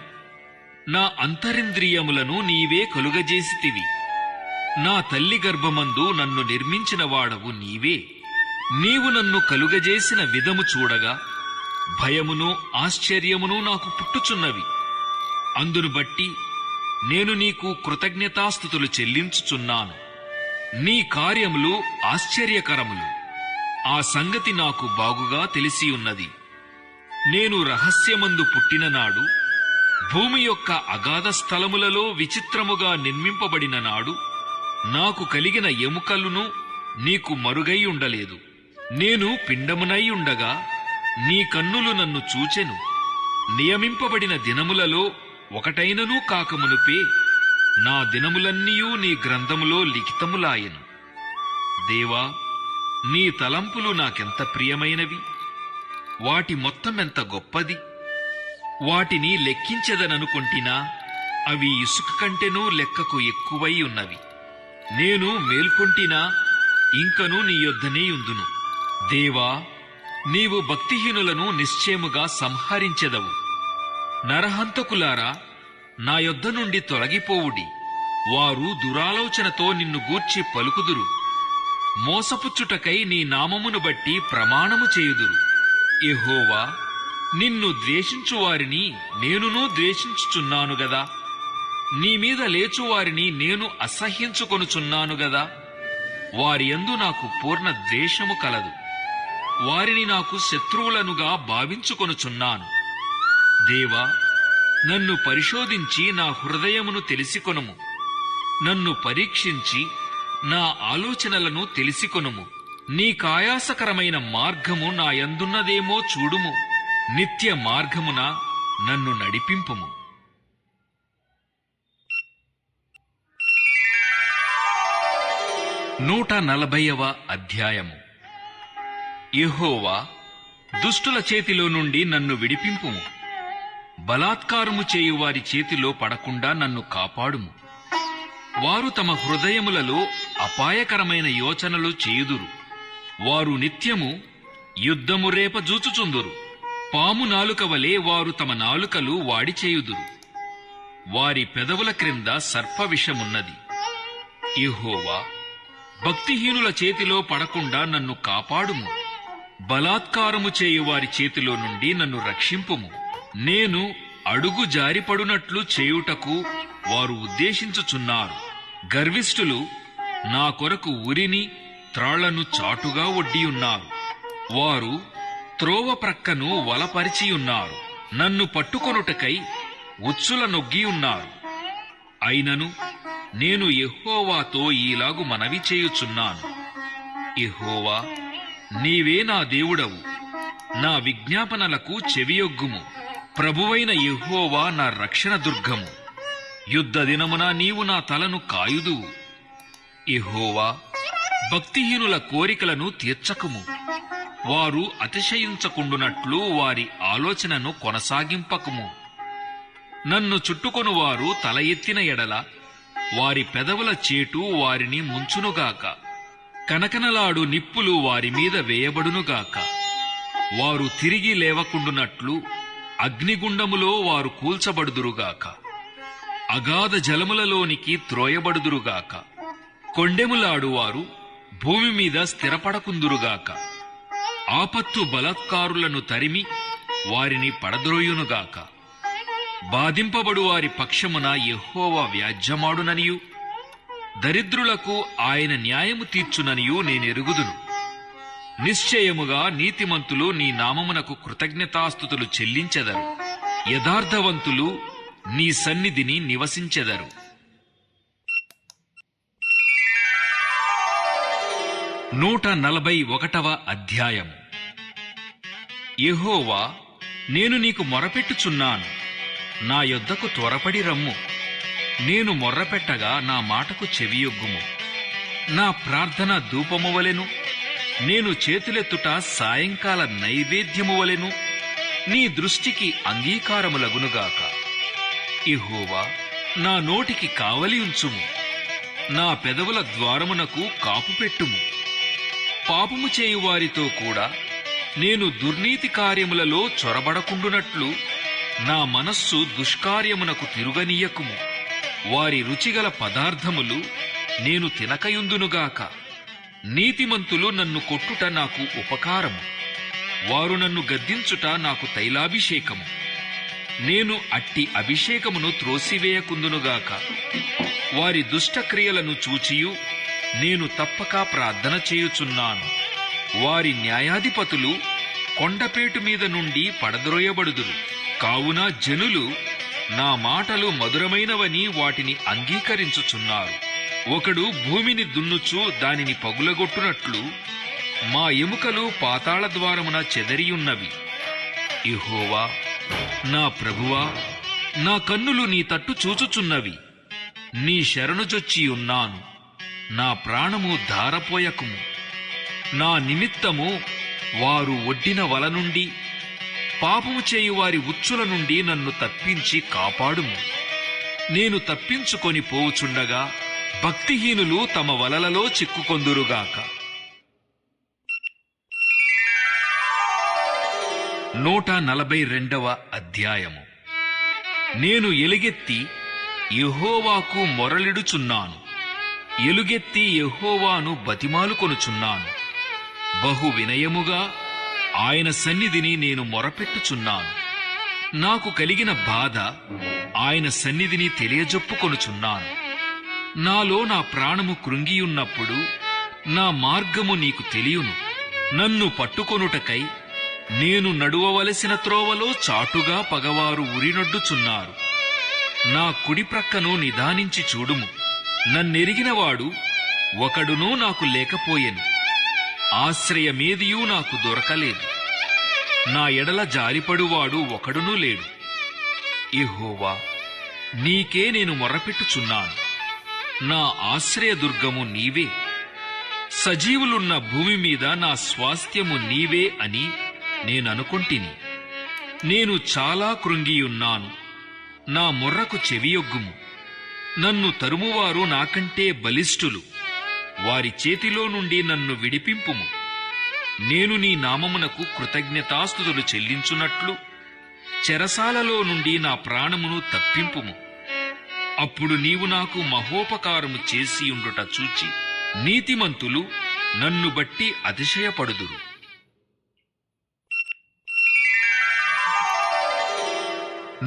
నా అంతరింద్రియములను నీవే కలుగజేసితివి. నా తల్లి గర్భమందు నన్ను నిర్మించిన వాడవు నీవే. నీవు నన్ను కలుగజేసిన విధము చూడగా భయమును ఆశ్చర్యమును నాకు పుట్టుచున్నవి. అందును బట్టి నేను నీకు కృతజ్ఞతాస్తుతులు చెల్లించుచున్నాను. నీ కార్యములు ఆశ్చర్యకరములు. ఆ సంగతి నాకు బాగుగా తెలిసి ఉన్నది. నేను రహస్యమందు పుట్టిన నాడు, భూమి యొక్క అగాధ స్థలములలో విచిత్రముగా నిర్మింపబడిన నాడు నాకు కలిగిన ఎముకలును నీకు మరుగై ఉండలేదు. నేను పిండమునై ఉండగా నీ కన్నులు నన్ను చూచెను. నియమింపబడిన దినములలో ఒకటైననూ కాకమునుపే నా దినములన్నీయూ నీ గ్రంథములో లిఖితములాయెను. దేవా, నీ తలంపులు నాకెంత ప్రియమైనవి! వాటి మొత్తమెంత గొప్పది! వాటిని లెక్కించెదననుకొంటినా అవి ఇసుక కంటెనూ లెక్కకు ఎక్కువై ఉన్నవి. నేను మేల్కొంటినా ఇంకనూ నీ యొద్దనే యుందును. దేవా, నీవు భక్తిహీనులను నిశ్చయముగా సంహరించెదవు. నరహంతకులారా, నా యొద్ద నుండి తొలగిపోవుడి. వారు దురాలోచనతో నిన్ను గూర్చి పలుకుదురు. మోసపుచ్చుటకై నీ నామమును బట్టి ప్రమాణము చేయుదురు. యెహోవా, నిన్ను ద్వేషించువారిని నేనునూ ద్వేషించుచున్నాను గదా. నీమీద లేచువారిని నేను అసహ్యించుకొనుచున్నాను గదా. వారియందు నాకు పూర్ణ ద్వేషము కలదు. వారిని నాకు శత్రువులనుగా భావించుకొనుచున్నాను. దేవా, నన్ను పరిశోధించి నా హృదయమును తెలిసికొనుము. నన్ను పరీక్షించి నా ఆలోచనలను తెలిసికొనుము. నీకాయాసకరమైన మార్గము నా యందున్నదేమో చూడుము. నిత్య మార్గమున నన్ను నడిపింపుము. 140వ అధ్యాయము. యెహోవా, దుష్టుల చేతిలో నుండి నన్ను విడిపింపుము. బలాత్కారము చేయువారి చేతిలో పడకుండా నన్ను కాపాడుము. వారు తమ హృదయములలో అపాయకరమైన యోచనలు చేయుదురు. వారు నిత్యము యుద్ధము రేపజూచుచుందురు. పాము నాలుక వలె వారు తమ నాలుకలు వాడి చేయుదురు. వారి పెదవుల క్రింద సర్పవిషమున్నది. యెహోవా, భక్తిహీనుల చేతిలో పడకుండా నన్ను కాపాడుము. బలాత్కారము చేయువారి చేతిలో నుండి నన్ను రక్షింపుము. నేను అడుగు జారిపడునట్లు చేయుటకు వారు ఉద్దేశించుచున్నారు. గర్విష్ఠులు నా కొరకు ఉరిని త్రాళ్లను చాటుగా ఒడ్డియున్నారు. వారు త్రోవ ప్రక్కను వలపరిచియున్నారు. నన్ను పట్టుకొనుటకై ఉచ్చుల నొగ్గియున్నారు. అయినను నేను యెహోవాతో ఈలాగు మనవి చేయుచున్నాను. యెహోవా, నీవే నా దేవుడవు. నా విజ్ఞాపనలకు చెవియొగ్గుము. ప్రభువైన యెహోవా నా రక్షణ దుర్గము. యుద్ధ దినమున నీవు నా తలను కాయుదువు. యెహోవా, భక్తిహీనుల కోరికలను తీర్చకుము. వారు అతిశయించకుండునట్లు వారి ఆలోచనను కొనసాగింపకుము. నన్ను చుట్టుకొనువారు తల ఎత్తిన ఎడల వారి పెదవుల చేటు వారిని ముంచునుగాక. కనకనలాడు నిప్పులు వారి మీద వేయబడునుగాక. వారు తిరిగి లేవకుండునట్లు అగ్నిగుండములో వారు కూల్చబడుదురుగాక. అగాధ జలములలోనికి త్రోయబడుదురుగాక. కొండెములాడువారు భూమి మీద స్థిరపడకుందురుగాక. ఆపత్తు బలాత్కారులను తరిమి వారిని పడద్రోయునుగాక. బాధింపబడు వారి పక్షమున యెహోవా వ్యాజ్యమాడుననియు దరిద్రులకు ఆయన న్యాయము తీర్చుననియు నేనెరుగుదును. నిశ్చయముగా నీతిమంతులు నీ నామమునకు కృతజ్ఞతాస్తుతులు చెల్లించెదరు. యథార్థవంతులు నీ సన్నిధిని నివసించెదరు. 141వ అధ్యాయం. యెహోవా, నేను నీకు మొరపెట్టుచున్నాను, నా యొద్దకు త్వరపడి రమ్ము. నేను మొర్రపెట్టగా నా మాటకు చెవియొగ్గుము. నా ప్రార్థన ధూపము వలెను, నేను చేతులెత్తుట సాయంకాల నైవేద్యము వలెను నీ దృష్టికి అంగీకారములగునుగాక. యెహోవా, నా నోటికి కావలి ఉంచుము, నా పెదవుల ద్వారమునకు కాపు పెట్టుము. పాపము చేయువారితో కూడా నేను దుర్నీతి కార్యములలో చొరబడకుండునట్లు నా మనస్సు దుష్కార్యమునకు తిరుగనీయకుము. వారి రుచిగల పదార్థములు నేను తినకయుందునుగాక. నీతిమంతులు నన్ను కొట్టుట నాకు ఉపకారము, వారు నన్ను గద్దించుట నాకు తైలాభిషేకము. నేను అట్టి అభిషేకమును త్రోసివేయకుందునుగాక. వారి దుష్టక్రియలను చూచియు నేను తప్పక ప్రార్థన చేయుచున్నాను. వారి న్యాయాధిపతులు కొండపేటు మీద నుండి పడద్రోయబడుదురు. కావున జనులు నా మాటలు మధురమైనవని వాటిని అంగీకరించుచున్నారు. ఒకడు భూమిని దున్నుచు దానిని పగులగొట్టునట్లు మా ఎముకలు పాతాళ ద్వారమున చెదరియున్నవి. యెహోవా, నా ప్రభువా, నా కన్నులు నీ తట్టు చూచుచున్నవి. నీ శరణుజొచ్చియున్నాను. నా ప్రాణము ధారపోయకుము. నా నిమిత్తము వారు ఒడ్డిన వల నుండి, పాపము చేయువారి ఉచ్చుల నుండి నన్ను తప్పించి కాపాడుము. నేను తప్పించుకొని పోవుచుండగా భక్తిహీనులు తమ వలలలో చిక్కుకొందురుగాక. 142వ అధ్యాయము. నేను ఎలుగెత్తి యెహోవాకు మొరలిడుచున్నాను. ఎలుగెత్తి యెహోవాను బతిమాలుకొనుచున్నాను. బహు వినయముగా ఆయన సన్నిధిని నేను మొరపెట్టుచున్నాను. నాకు కలిగిన బాధ ఆయన సన్నిధిని తెలియజొప్పుకొనుచున్నాను. నాలో నా ప్రాణము కృంగియున్నప్పుడు నా మార్గము నీకు తెలియును. నన్ను పట్టుకొనుటకై నేను నడువవలసిన త్రోవలో చాటుగా పగవారు ఉరినొడ్డుచున్నారు. నా కుడి ప్రక్కను నిదానించి చూడుము. నన్నెరిగినవాడు ఒకడునూ నాకు లేకపోయెను. ఆశ్రయమేదియూ నాకు దొరకలేదు. నా ఎడల జారిపడువాడు ఒకడునూ లేడు. యెహోవా, నీకే నేను మొర్రపెట్టుచున్నాను. నా ఆశ్రయదుర్గము నీవే. సజీవులున్న భూమి మీద నా స్వాస్థ్యము నీవే అని నేననుకొంటిని. నేను చాలా కృంగియున్నాను. నా మొర్రకు చెవియొగ్గుము. నన్ను తరుమువారు నాకంటే బలిష్ఠులు. వారి చేతిలో నుండి నన్ను విడిపింపుము. నేను నీ నామమునకు కృతజ్ఞతాస్తుతులు చెల్లించున్నట్లు చెరసాలలో నుండి నా ప్రాణమును తప్పింపుము. అప్పుడు నీవు నాకు మహోపకారము చేసియుండుట చూచి నీతిమంతులు నన్ను బట్టి అతిశయపడుదురు.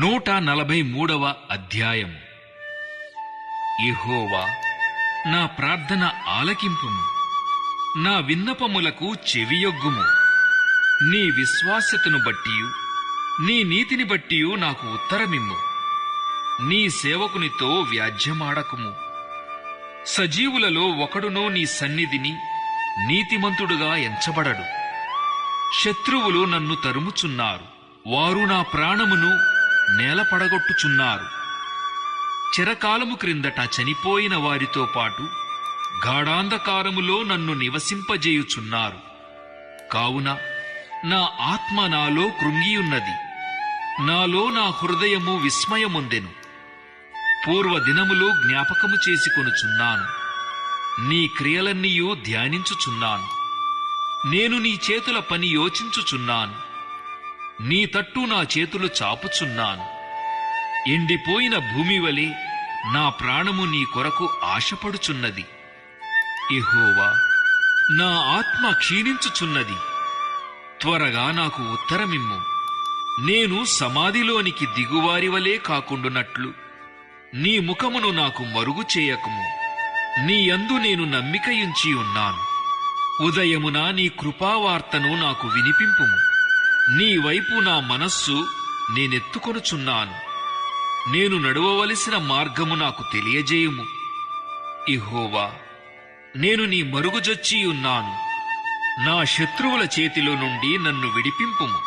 143వ అధ్యాయము. యెహోవా, నా ప్రార్థన ఆలకింపుము. నా విన్నపములకు చెవియొగ్గుము. నీ విశ్వాస్యతను బట్టియు నీ నీతిని బట్టియు నాకు ఉత్తరమిమ్ము. నీ సేవకునితో వ్యాజ్యమాడకుము. సజీవులలో ఒకడునో నీ సన్నిధిని నీతిమంతుడుగా ఎంచబడడు. శత్రువులు నన్ను తరుముచున్నారు. వారు నా ప్రాణమును నేలపడగొట్టుచున్నారు. చిరకాలము క్రిందట చనిపోయిన వారితో పాటు గాఢాంధకారములో నన్ను నివసింపజేయుచున్నారు. కావున నా ఆత్మ నాలో కృంగియున్నది. నాలో నా హృదయము విస్మయముందెను. పూర్వదినములో జ్ఞాపకము చేసుకొనుచున్నాను. నీ క్రియలన్నీయూ ధ్యానించుచున్నాను. నేను నీ చేతుల పని యోచించుచున్నాను. నీ తట్టు నా చేతులు చాపుచున్నాను. ఎండిపోయిన భూమి వలె నా ప్రాణము నీ కొరకు ఆశపడుచున్నది. యెహోవా, నా ఆత్మ క్షీణించుచున్నది. త్వరగా నాకు ఉత్తరమిమ్ము. నేను సమాధిలోనికి దిగువారి వలె కాకుండునట్లు నీ ముఖమును నాకు మరుగు చేయకుము. నీ యందు నేను నమ్మికయుంచి ఉన్నాను. ఉదయమున నీ కృపావార్తను నాకు వినిపింపుము. నీ వైపు నా మనస్సు నేనెత్తుకొనుచున్నాను. నేను నడువవలసిన మార్గము నాకు తెలియజేయుము. యెహోవా, నేను నీ మరుగుజొచ్చి ఉన్నాను. నా శత్రువుల చేతిలో నుండి నన్ను విడిపింపుము.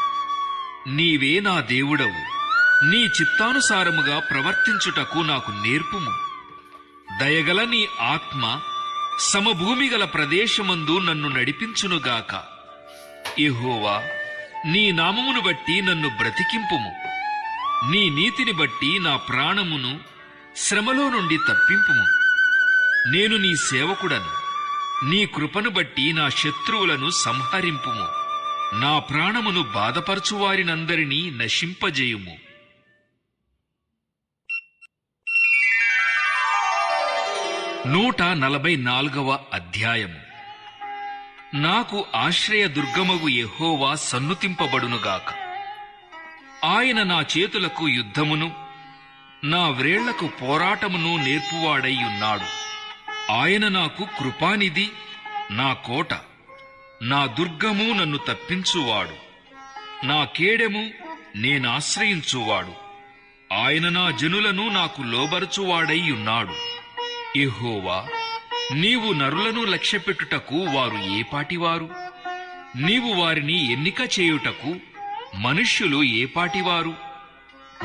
నీవే నా దేవుడవు. నీ చిత్తానుసారముగా ప్రవర్తించుటకు నాకు నేర్పుము. దయగల నీ ఆత్మ సమభూమిగల ప్రదేశమందు నన్ను నడిపించునుగాక. యెహోవా, నీ నామమును బట్టి నన్ను బ్రతికింపుము. నీ నీతిని బట్టి నా ప్రాణమును శ్రమలో నుండి తప్పింపుము. నేను నీ సేవకుడను. నీ కృపను బట్టి నా శత్రువులను సంహరింపుము. నా ప్రాణమును బాధపరచువారినందరినీ నశింపజేయుము. 144వ అధ్యాయము. నాకు ఆశ్రయ దుర్గమగు యెహోవా సన్నుతింపబడునుగాక. ఆయన నా చేతులకు యుద్ధమును నా వ్రేళ్లకు పోరాటమును నేర్పువాడై ఉన్నాడు. ఆయన నాకు కృపానిధి, నా కోట, నా దుర్గము, నన్ను తప్పించువాడు, నా కేడెము, నేనాశ్రయించువాడు. ఆయన నా జనులను నాకు లోబరచువాడై ఉన్నాడు. యెహోవా, నీవు నరులను లక్ష్యపెట్టుటకు వారు ఏపాటివారు? నీవు వారిని ఎన్నిక చేయుటకు మనుష్యులు ఏపాటివారు?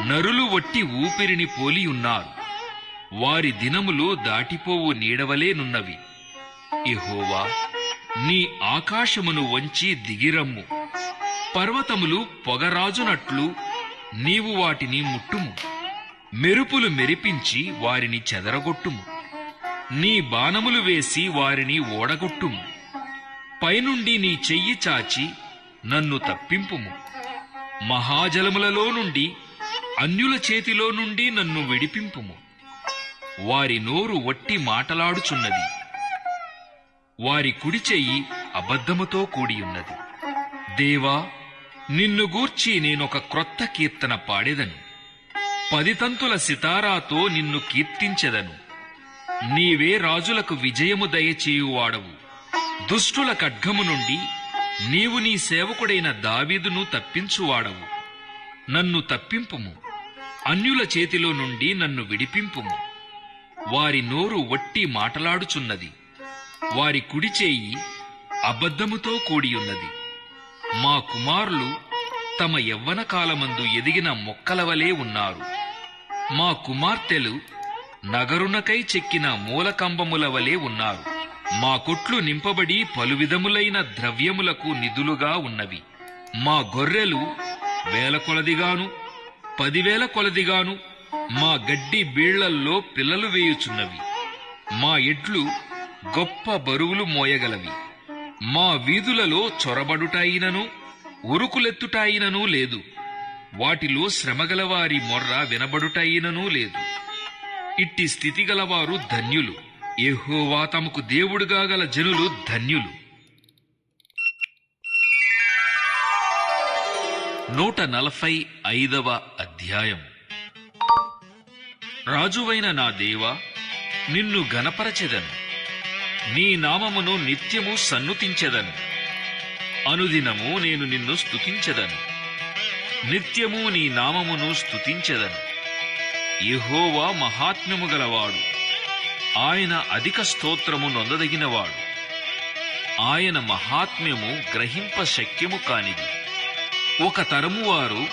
నరులు వట్టి ఊపిరిని పోలియున్నారు. వారి దినములు దాటిపోవు నీడవలేనున్నవి. యెహోవా, నీ ఆకాశమును వంచి దిగిరమ్ము. పర్వతములు పొగరాజునట్లు నీవు వాటిని ముట్టుము. మెరుపులు మెరిపించి వారిని చెదరగొట్టుము. నీ బాణములు వేసి వారిని ఓడగొట్టుము. పైనుండి నీ చెయ్యి చాచి నన్ను తప్పింపుము. మహాజలములలో నుండి, అన్యుల చేతిలో నుండి నన్ను విడిపింపుము. వారి నోరు వట్టి మాటలాడుచున్నది. వారి కుడి చెయ్యి అబద్ధముతో కూడియున్నది. దేవా, నిన్ను గూర్చి నేనొక క్రొత్త కీర్తన పాడెదను. 10 తంతుల సితారాతో నిన్ను కీర్తించెదను. నీవే రాజులకు విజయము దయచేయువాడవు. దుష్టుల ఖడ్గము నుండి నీవు నీ సేవకుడైన దావీదును తప్పించువాడవు. నన్ను తప్పింపుము. అన్యుల చేతిలో నుండి నన్ను విడిపింపుము. వారి నోరు వట్టి మాటలాడుచున్నది. వారి కుడిచేయి అబద్ధముతో కూడియున్నది. మా కుమారులు తమ యవ్వన కాలమందు ఎదిగిన మొక్కలవలే ఉన్నారు. మా కుమార్తెలు నగరునకై చెక్కిన మూలకంబముల వలె ఉన్నారు. మా కొట్లు నింపబడి పలువిధములైన ద్రవ్యములకు నిధులుగా ఉన్నవి. మా గొర్రెలు 1000 కొలదిగాను 10,000 కొలదిగాను మా గడ్డి బీళ్లల్లో పిల్లలు వేయుచున్నవి. మా ఎడ్లు గొప్ప బరువులు మోయగలవి. మా వీధులలో చొరబడుటాయినను ఉరుకులెత్తుటాయినను లేదు. వాటిలో శ్రమగలవారి మొర్ర వినబడుటాయినను లేదు. ఇట్టి స్థితిగలవారు ధన్యులు. యెహోవా తమకు దేవుడుగా గల జనులు ధన్యులు. 145వ అధ్యాయం. రాజువైన నా దేవా, నిన్ను గణపరచెదను. నీ నామమును నిత్యము సన్నుతించెదను. అనుదినము నేను నిన్ను స్తుతించెదను. నిత్యము నీ నామమును స్తుతించెదను. యెహోవా మహాత్మ్యము గలవాడు. ఆయన అధిక స్తోత్రము నొందదగినవాడు. ఆయన మహాత్మ్యము గ్రహింప శక్యము కానిది. ఒక తరమువారు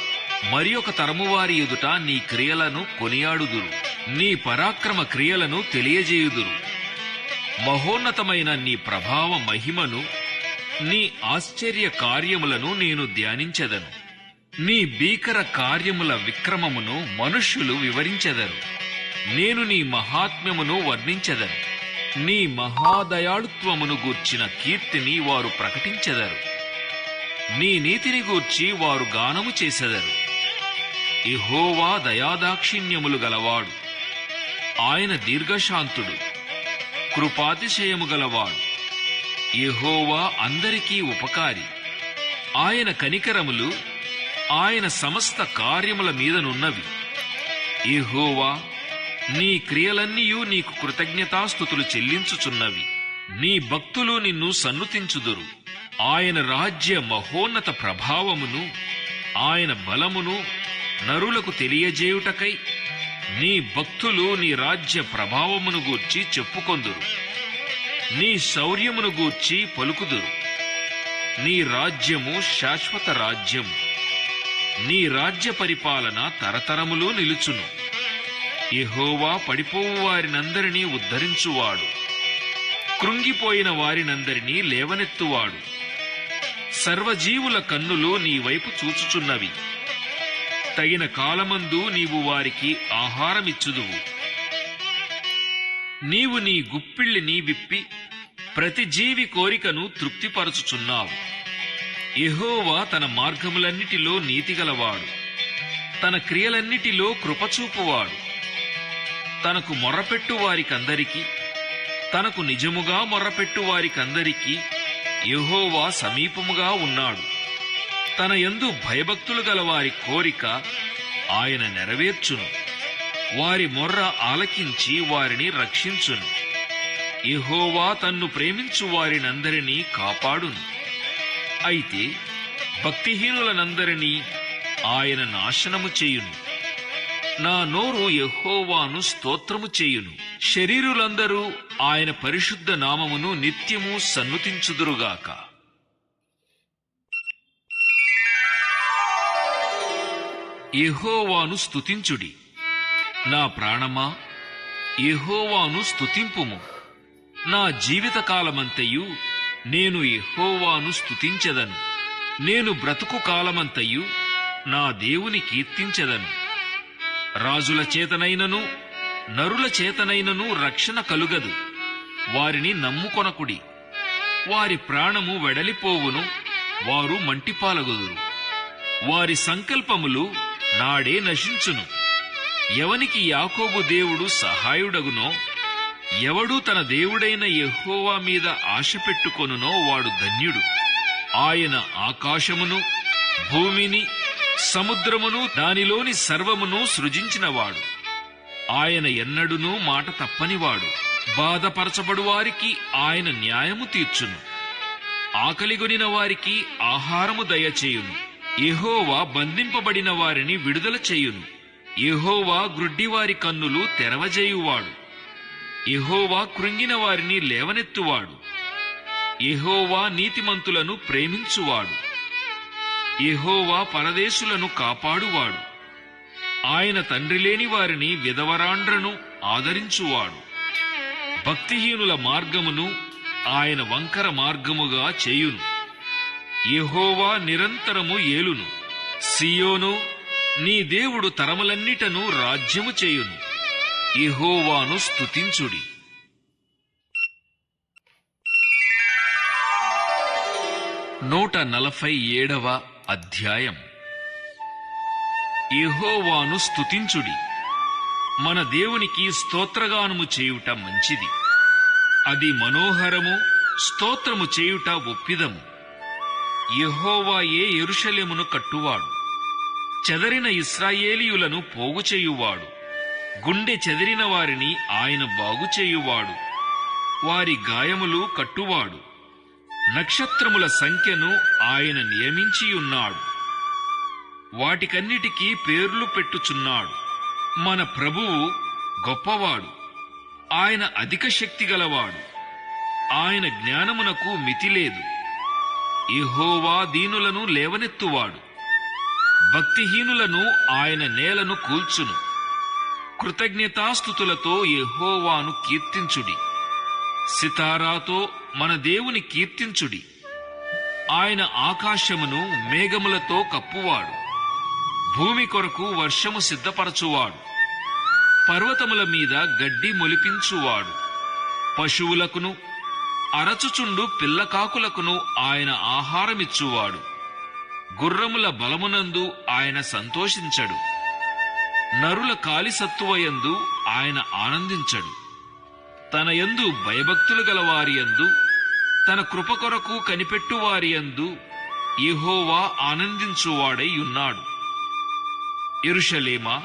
మరి ఒక తరమువారి ఎదుట నీ క్రియలను కొనియాడుదురు. నీ పరాక్రమ క్రియలను తెలియజేయుదురు. మహోన్నతమైన నీ ప్రభావ మహిమను, నీ ఆశ్చర్య కార్యములను నేను ధ్యానించెదను. నీ భీకర కార్యముల విక్రమమును మనుష్యులు వివరించెదరు. నేను నీ మహాత్మ్యమును వర్ణించెదను. నీ మహాదయాళుత్వమును గూర్చిన కీర్తిని వారు ప్రకటించెదరు. నీ నీతిని గూర్చి వారు గానము చేసెదరు. యెహోవా దయాదాక్షిణ్యములు గలవాడు, ఆయన దీర్ఘశాంతుడు, కృపాతిశయము గలవాడు. యెహోవా అందరికీ ఉపకారి, ఆయన కనికరములు ఆయన సమస్త కార్యముల మీదనున్నవి. యెహోవా, నీ క్రియలన్నీయు నీకు కృతజ్ఞతాస్తుతులు చెల్లించుచున్నవి. నీ భక్తులు నిన్ను సన్నుతించుదురు. ఆయన రాజ్య మహోన్నత ప్రభావమును ఆయన బలమును నరులకు తెలియజేయుటకై నీ భక్తులు నీ రాజ్య ప్రభావమును గూర్చి చెప్పుకొందురు. నీ శౌర్యమును గూర్చి పలుకుదురు. నీ రాజ్యము శాశ్వత రాజ్యము, నీ రాజ్య పరిపాలన తరతరములు నిలుచును. యెహోవా పడిపోవు వారినందరినీ ఉద్ధరించువాడు, కృంగిపోయిన వారినందరినీ లేవనెత్తువాడు. సర్వజీవుల కన్నులు నీ వైపు చూచుచున్నవి. తగిన కాలమందు నీవు వారికి ఆహారమిచ్చుదువు. నీవు నీ గుప్పిళ్ళిని విప్పి ప్రతి జీవి కోరికను తృప్తిపరచుచున్నావు. యెహోవా తన మార్గములన్నిటిలో నీతిగలవాడు, తన క్రియలన్నిటిలో కృపచూపువాడు. తనకు మొర్రపెట్టు వారికందరికీ, తనకు నిజముగా మొర్రపెట్టు వారికందరికీ యెహోవా సమీపముగా ఉన్నాడు. తన యందు భయభక్తులు గల వారి కోరిక ఆయన నెరవేర్చును. వారి మొర్ర ఆలకించి వారిని రక్షించును. యెహోవా తన్ను ప్రేమించు వారినందరినీ కాపాడును. అయితే భక్తిహీనులనందరినీ ఆయన నాశనము చేయును. నా నోరు యెహోవాను స్తోత్రము చేయును. శరీరులందరూ ఆయన పరిశుద్ధ నామమును నిత్యము సన్నుతించుదురుగాక. యెహోవాను స్తుతించుడి. నా ప్రాణమా, యెహోవాను స్తుతింపుము. నా జీవితకాలమంతయు నేను యెహోవాను స్తుతించెదను. నేను బ్రతుకు కాలమంతయు నా దేవుని కీర్తించెదను. రాజుల చేతనైనను నరుల చేతనైనను రక్షణ కలుగదు. వారిని నమ్ముకొనకుడి. వారి ప్రాణము వెడలిపోవును, వారు మంటిపాలగుదురు. వారి సంకల్పములు నాడే నశించును. ఎవనికి యాకోబు దేవుడు సహాయుడగునో, ఎవడు తన దేవుడైన యెహోవా మీద ఆశ పెట్టుకొనునో వాడు ధన్యుడు. ఆయన ఆకాశమును, భూమిని, సముద్రమును దానిలోని సర్వమును సృజించినవాడు. ఆయన ఎన్నడునూ మాట తప్పనివాడు. బాధపరచబడు వారికి ఆయన న్యాయము తీర్చును. ఆకలిగొనిన వారికి ఆహారము దయచేయును. యెహోవా బంధింపబడిన వారిని విడుదల చేయును. యెహోవా గ్రుడ్డివారి కన్నులు తెరవజేయువాడు. యెహోవా కృంగిన వారిని లేవనెత్తువాడు. యెహోవా నీతిమంతులను ప్రేమించువాడు. యెహోవా పరదేశులను కాపాడువాడు. ఆయన తండ్రి లేని వారిని విధవరాండ్రను ఆదరించువాడు. భక్తిహీనుల మార్గమును ఆయన వంకర మార్గముగా చేయును. యెహోవా నిరంతరము ఏలును. సియోను, నీ దేవుడు తరములన్నిటను రాజ్యము చేయును. యెహోవాను స్తుతించుడి. 147వ అధ్యాయం. యెహోవాను స్తుతించుడి. మన దేవునికి స్తోత్రగానము చేయుట మంచిది. అది మనోహరము, స్తోత్రము చేయుట ఒప్పిదము. యెహోవాయే యెరూషలేమును కట్టువాడు. చెదరిన ఇశ్రాయేలీయులను పోగుచేయువాడు. గుండె చెదిరిన వారిని ఆయన బాగుచేయువాడు. వారి గాయములు కట్టువాడు. నక్షత్రముల సంఖ్యను ఆయన నియమించియున్నాడు. వాటికన్నిటికీ పేర్లు పెట్టుచున్నాడు. మన ప్రభువు గొప్పవాడు. ఆయన అధిక శక్తి గలవాడు. ఆయన జ్ఞానమునకు మితిలేదు. యెహోవా దీనులను లేవనెత్తువాడు. భక్తిహీనులను ఆయన నేలను కూల్చును. కృతజ్ఞతాస్తుతులతో యెహోవాను కీర్తించుడి. సితారాతో మన దేవుని కీర్తించుడి. ఆయన ఆకాశమును మేఘములతో కప్పువాడు. భూమి కొరకు వర్షము సిద్ధపరచువాడు. పర్వతముల మీద గడ్డి మొలిపించువాడు. పశువులకును అరచుచుండు పిల్లకాకులకును ఆయన ఆహారమిచ్చువాడు. గుర్రముల బలమునందు ఆయన సంతోషించడు. నరుల కాలిసత్తువయందు ఆయన ఆనందించడు. తన యందు భయభక్తులు గలవారియందు, తన కృప కొరకు కనిపెట్టువారియందు యెహోవా ఆనందించువాడై ఉన్నాడు. యెరూషలేమా,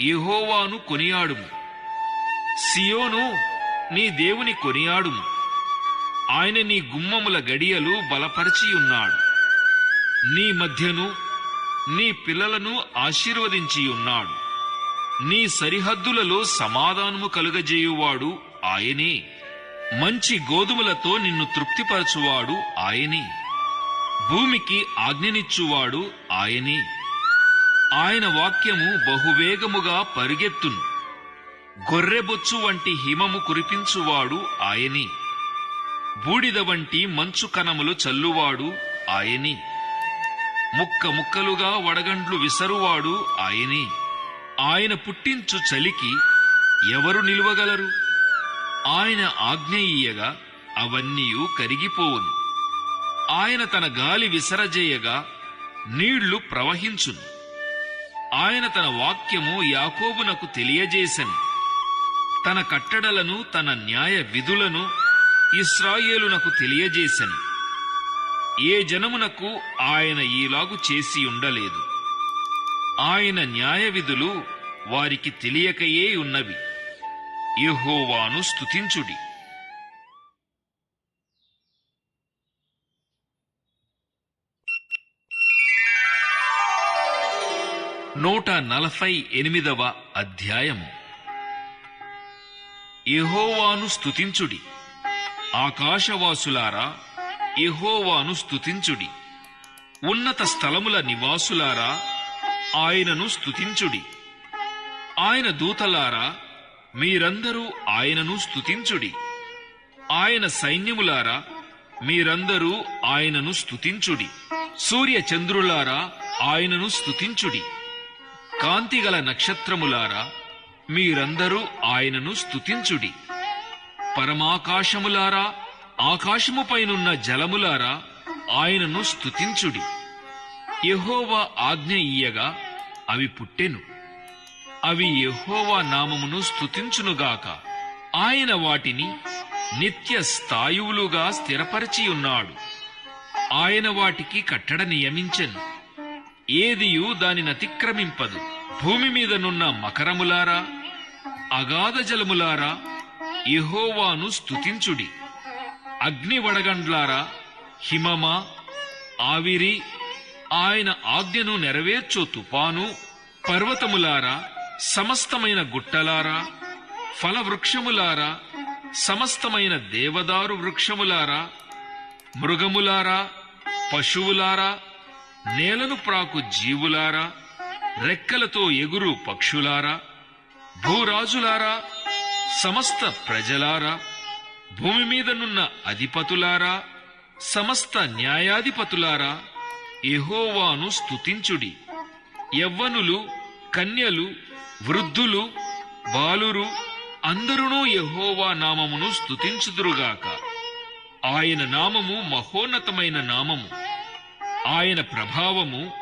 యెహోవాను కొనియాడుము. సియోను, నీ దేవుని కొనియాడుము. ఆయన నీ గుమ్మముల గడియలు బలపరిచియున్నాడు. నీ మధ్యను నీ పిల్లలను ఆశీర్వదించియున్నాడు. నీ సరిహద్దులలో సమాధానము కలుగజేయువాడు ఆయనే. మంచి గోధుమలతో నిన్ను తృప్తిపరచువాడు ఆయనే. భూమికి ఆజ్ఞనిచ్చువాడు ఆయనే. ఆయన వాక్యము బహువేగముగా పరుగెత్తును. గొర్రెబొచ్చు వంటి హిమము కురిపించువాడు ఆయనే. బూడిద వంటి మంచు కణములు చల్లువాడు ఆయనే. ముక్క ముక్కలుగా వడగండ్లు విసరువాడు ఆయనే. ఆయన పుట్టించు చలికి ఎవరు నిలువగలరు? ఆయన ఆజ్ఞ ఇయ్యగా అవన్నీయు కరిగిపోవును. ఆయన తన గాలి విసరజేయగా నీళ్లు ప్రవహించును. ఆయన తన వాక్యము యాకోబునకు తెలియజేసెను. తన కట్టడలను, తన న్యాయ విధులను ఇశ్రాయేలునకు తెలియజేసెను. ఏ జనమునకు ఆయన ఈలాగు చేసి ఉండలేదు. ఆయన న్యాయ విధులు వారికి తెలియకయే ఉన్నవి. యెహోవాను స్తుతించుడి. 148వ అధ్యాయము. యెహోవాను స్తుతించుడి. ఆకాశవాసులారా, యెహోవాను స్తుతించుడి. ఉన్నత స్థలముల నివాసులారా, ఆయనను స్తుతించుడి. ఆయన దూతలారా, మీరందరూ ఆయనను స్తుతించుడి. ఆయన సైన్యములారా, మీరందరూ ఆయనను స్తుతించుడి. సూర్య చంద్రులారా, ఆయనను స్తుతించుడి. కాంతిగల నక్షత్రములారా, మీరందరూ ఆయనను స్తుతించుడి. పరమాకాశములారా, ఆకాశముపైనున్న జలములారా, ఆయనను స్తుతించుడి. యెహోవా ఆజ్ఞ ఇయ్యగా అవి పుట్టెను. అవి యెహోవా నామమును స్తుతించునుగాక. ఆయన వాటిని నిత్య స్థాయువులుగా స్థిరపరచియున్నాడు. ఆయన వాటికి కట్టడ నియమించెను. ఏదియు దానినతిక్రమింపదు. భూమి మీదనున్న మకరములారా, అగాధ జలములారా, యెహోవాను స్తుతించుడి. అగ్ని వడగండ్లారా, హిమమా, ఆవిరి, ఆయన ఆజ్ఞను నెరవేర్చు తుపాను, పర్వతములారా, సమస్తమైన గుట్టలారా, ఫలవృక్షములారా, సమస్తమైన దేవదారు వృక్షములారా, మృగములారా, పశువులారా, నేలను ప్రాకు జీవులారా, రెక్కలతో ఎగురు పక్షులారా, భూరాజులారా, సమస్త ప్రజలారా, భూమి మీదనున్న అధిపతులారా, సమస్త న్యాయాధిపతులారా, యెహోవాను స్తుతించుడి. యవ్వనులు, కన్యలు, వృద్ధులు, బాలురు అందరునూ యెహోవా నామమును స్తుతించుదురుగాక. ఆయన నామము మహోన్నతమైన నామము. ఆయన ప్రభావము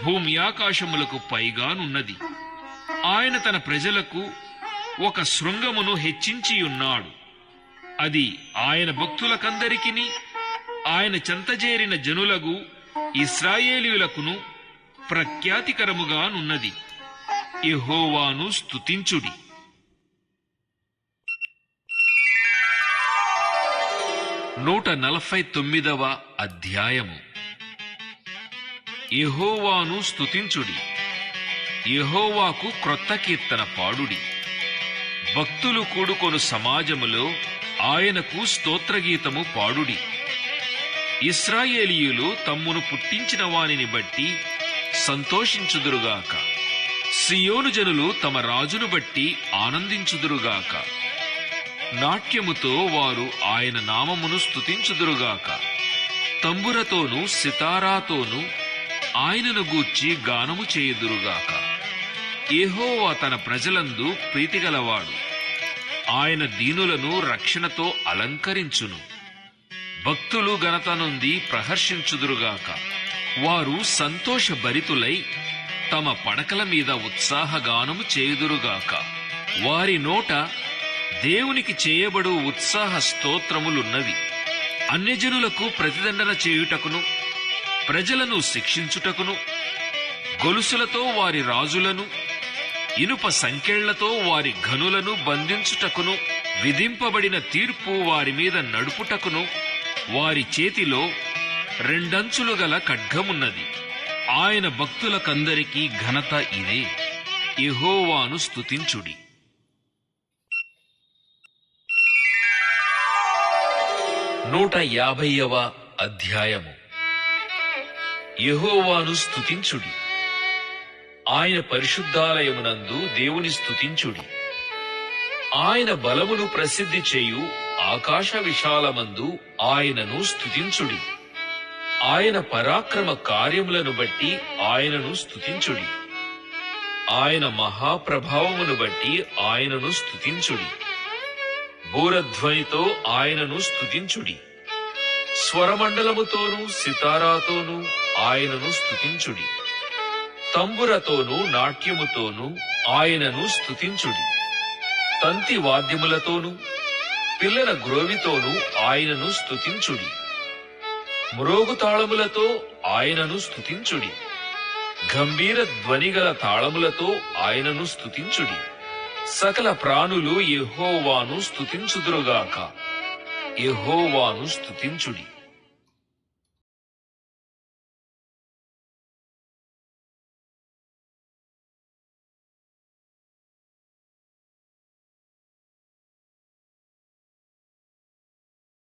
భూమి ఆకాశములకు పైగానున్నది. ఆయన తన ప్రజలకు ఒక శృంగమును హెచ్చించియున్నాడు. అది ఆయన భక్తులకందరికిని, ఆయన చెంతజేరిన జనులగు ఇశ్రాయేలీయులకును ప్రఖ్యాతికరముగానున్నది. యెహోవాను స్తుతించుడి. 149వ అధ్యాయము. యెహోవాను స్తుతించుడి. యెహోవాకు క్రొత్త కీర్తన పాడుడి. భక్తులు కూడుకొను సమాజములో ఆయనకు స్తోత్రగీతము పాడుడి. ఇశ్రాయేలీయులు తమ్మును పుట్టించిన వానిని బట్టి సంతోషించుదురుగాక. సియోను జనులు తమ రాజును బట్టి ఆనందించుదురుగాక. నాట్యముతో వారు ఆయన నామమును స్తుతించుదురుగాక. తంబురతోనూ సితారాతోనూ ఆయనను గూర్చి గానము చేయుదురుగాక. యెహోవా తన ప్రజలందు ప్రీతిగలవాడు. ఆయన దీనులను రక్షణతో అలంకరించును. భక్తులు ఘనత నుండి ప్రహర్షించుదురుగాక. వారు సంతోషభరితులై తమ పడకల మీద ఉత్సాహగానము చేయుదురుగాక. వారి నోట దేవునికి చేయబడు ఉత్సాహ స్తోత్రములున్నవి. అన్యజనులకు ప్రతిదండన చేయుటకును, ప్రజలను శిక్షించుటకును, గొలుసులతో వారి రాజులను, ఇనుప సంకెళ్లతో వారి ఘనులను బంధించుటకును, విధింపబడిన తీర్పు వారి మీద నడుపుటకును వారి చేతిలో రెండంచులు గల ఖడ్గమున్నది. ఆయన భక్తులకందరికీ ఘనత ఇదే. యెహోవాను స్తుతించుడి. 150వ అధ్యాయము. యెహోవాను స్తుతించుడి. ఆయన పరిశుద్ధాలయమునందు దేవుని స్తుతించుడి. ఆయన బలమును ప్రసిద్ధి చేయు ఆకాశ విశాలమందు ఆయనను స్తుతించుడి. ఆయన పరాక్రమ కార్యములను బట్టి ఆయనను స్తుతించుడి. ఆయన మహాప్రభావమును బట్టి ఆయనను స్తుతించుడి. బూరధ్వనితో ఆయనను స్తుతించుడి. స్వరమండలముతోనూ సితారాతోనూ ఆయనను స్తుతించుడి. తంబురతోనూ నాట్యముతోనూ ఆయనను స్తుతించుడి. తంతి వాద్యములతోనూ పిల్లల గ్రోవితోనూ ఆయనను స్తుతించుడి. మ్రోగు తాళములతో ఆయనను స్తుతించుడి. గంభీర ధ్వనిగల తాళములతో ఆయనను స్తుతించుడి. సకల ప్రాణులు యెహోవాను స్తుతించుదురుగాక. యెహోవాను స్తుతించుడి.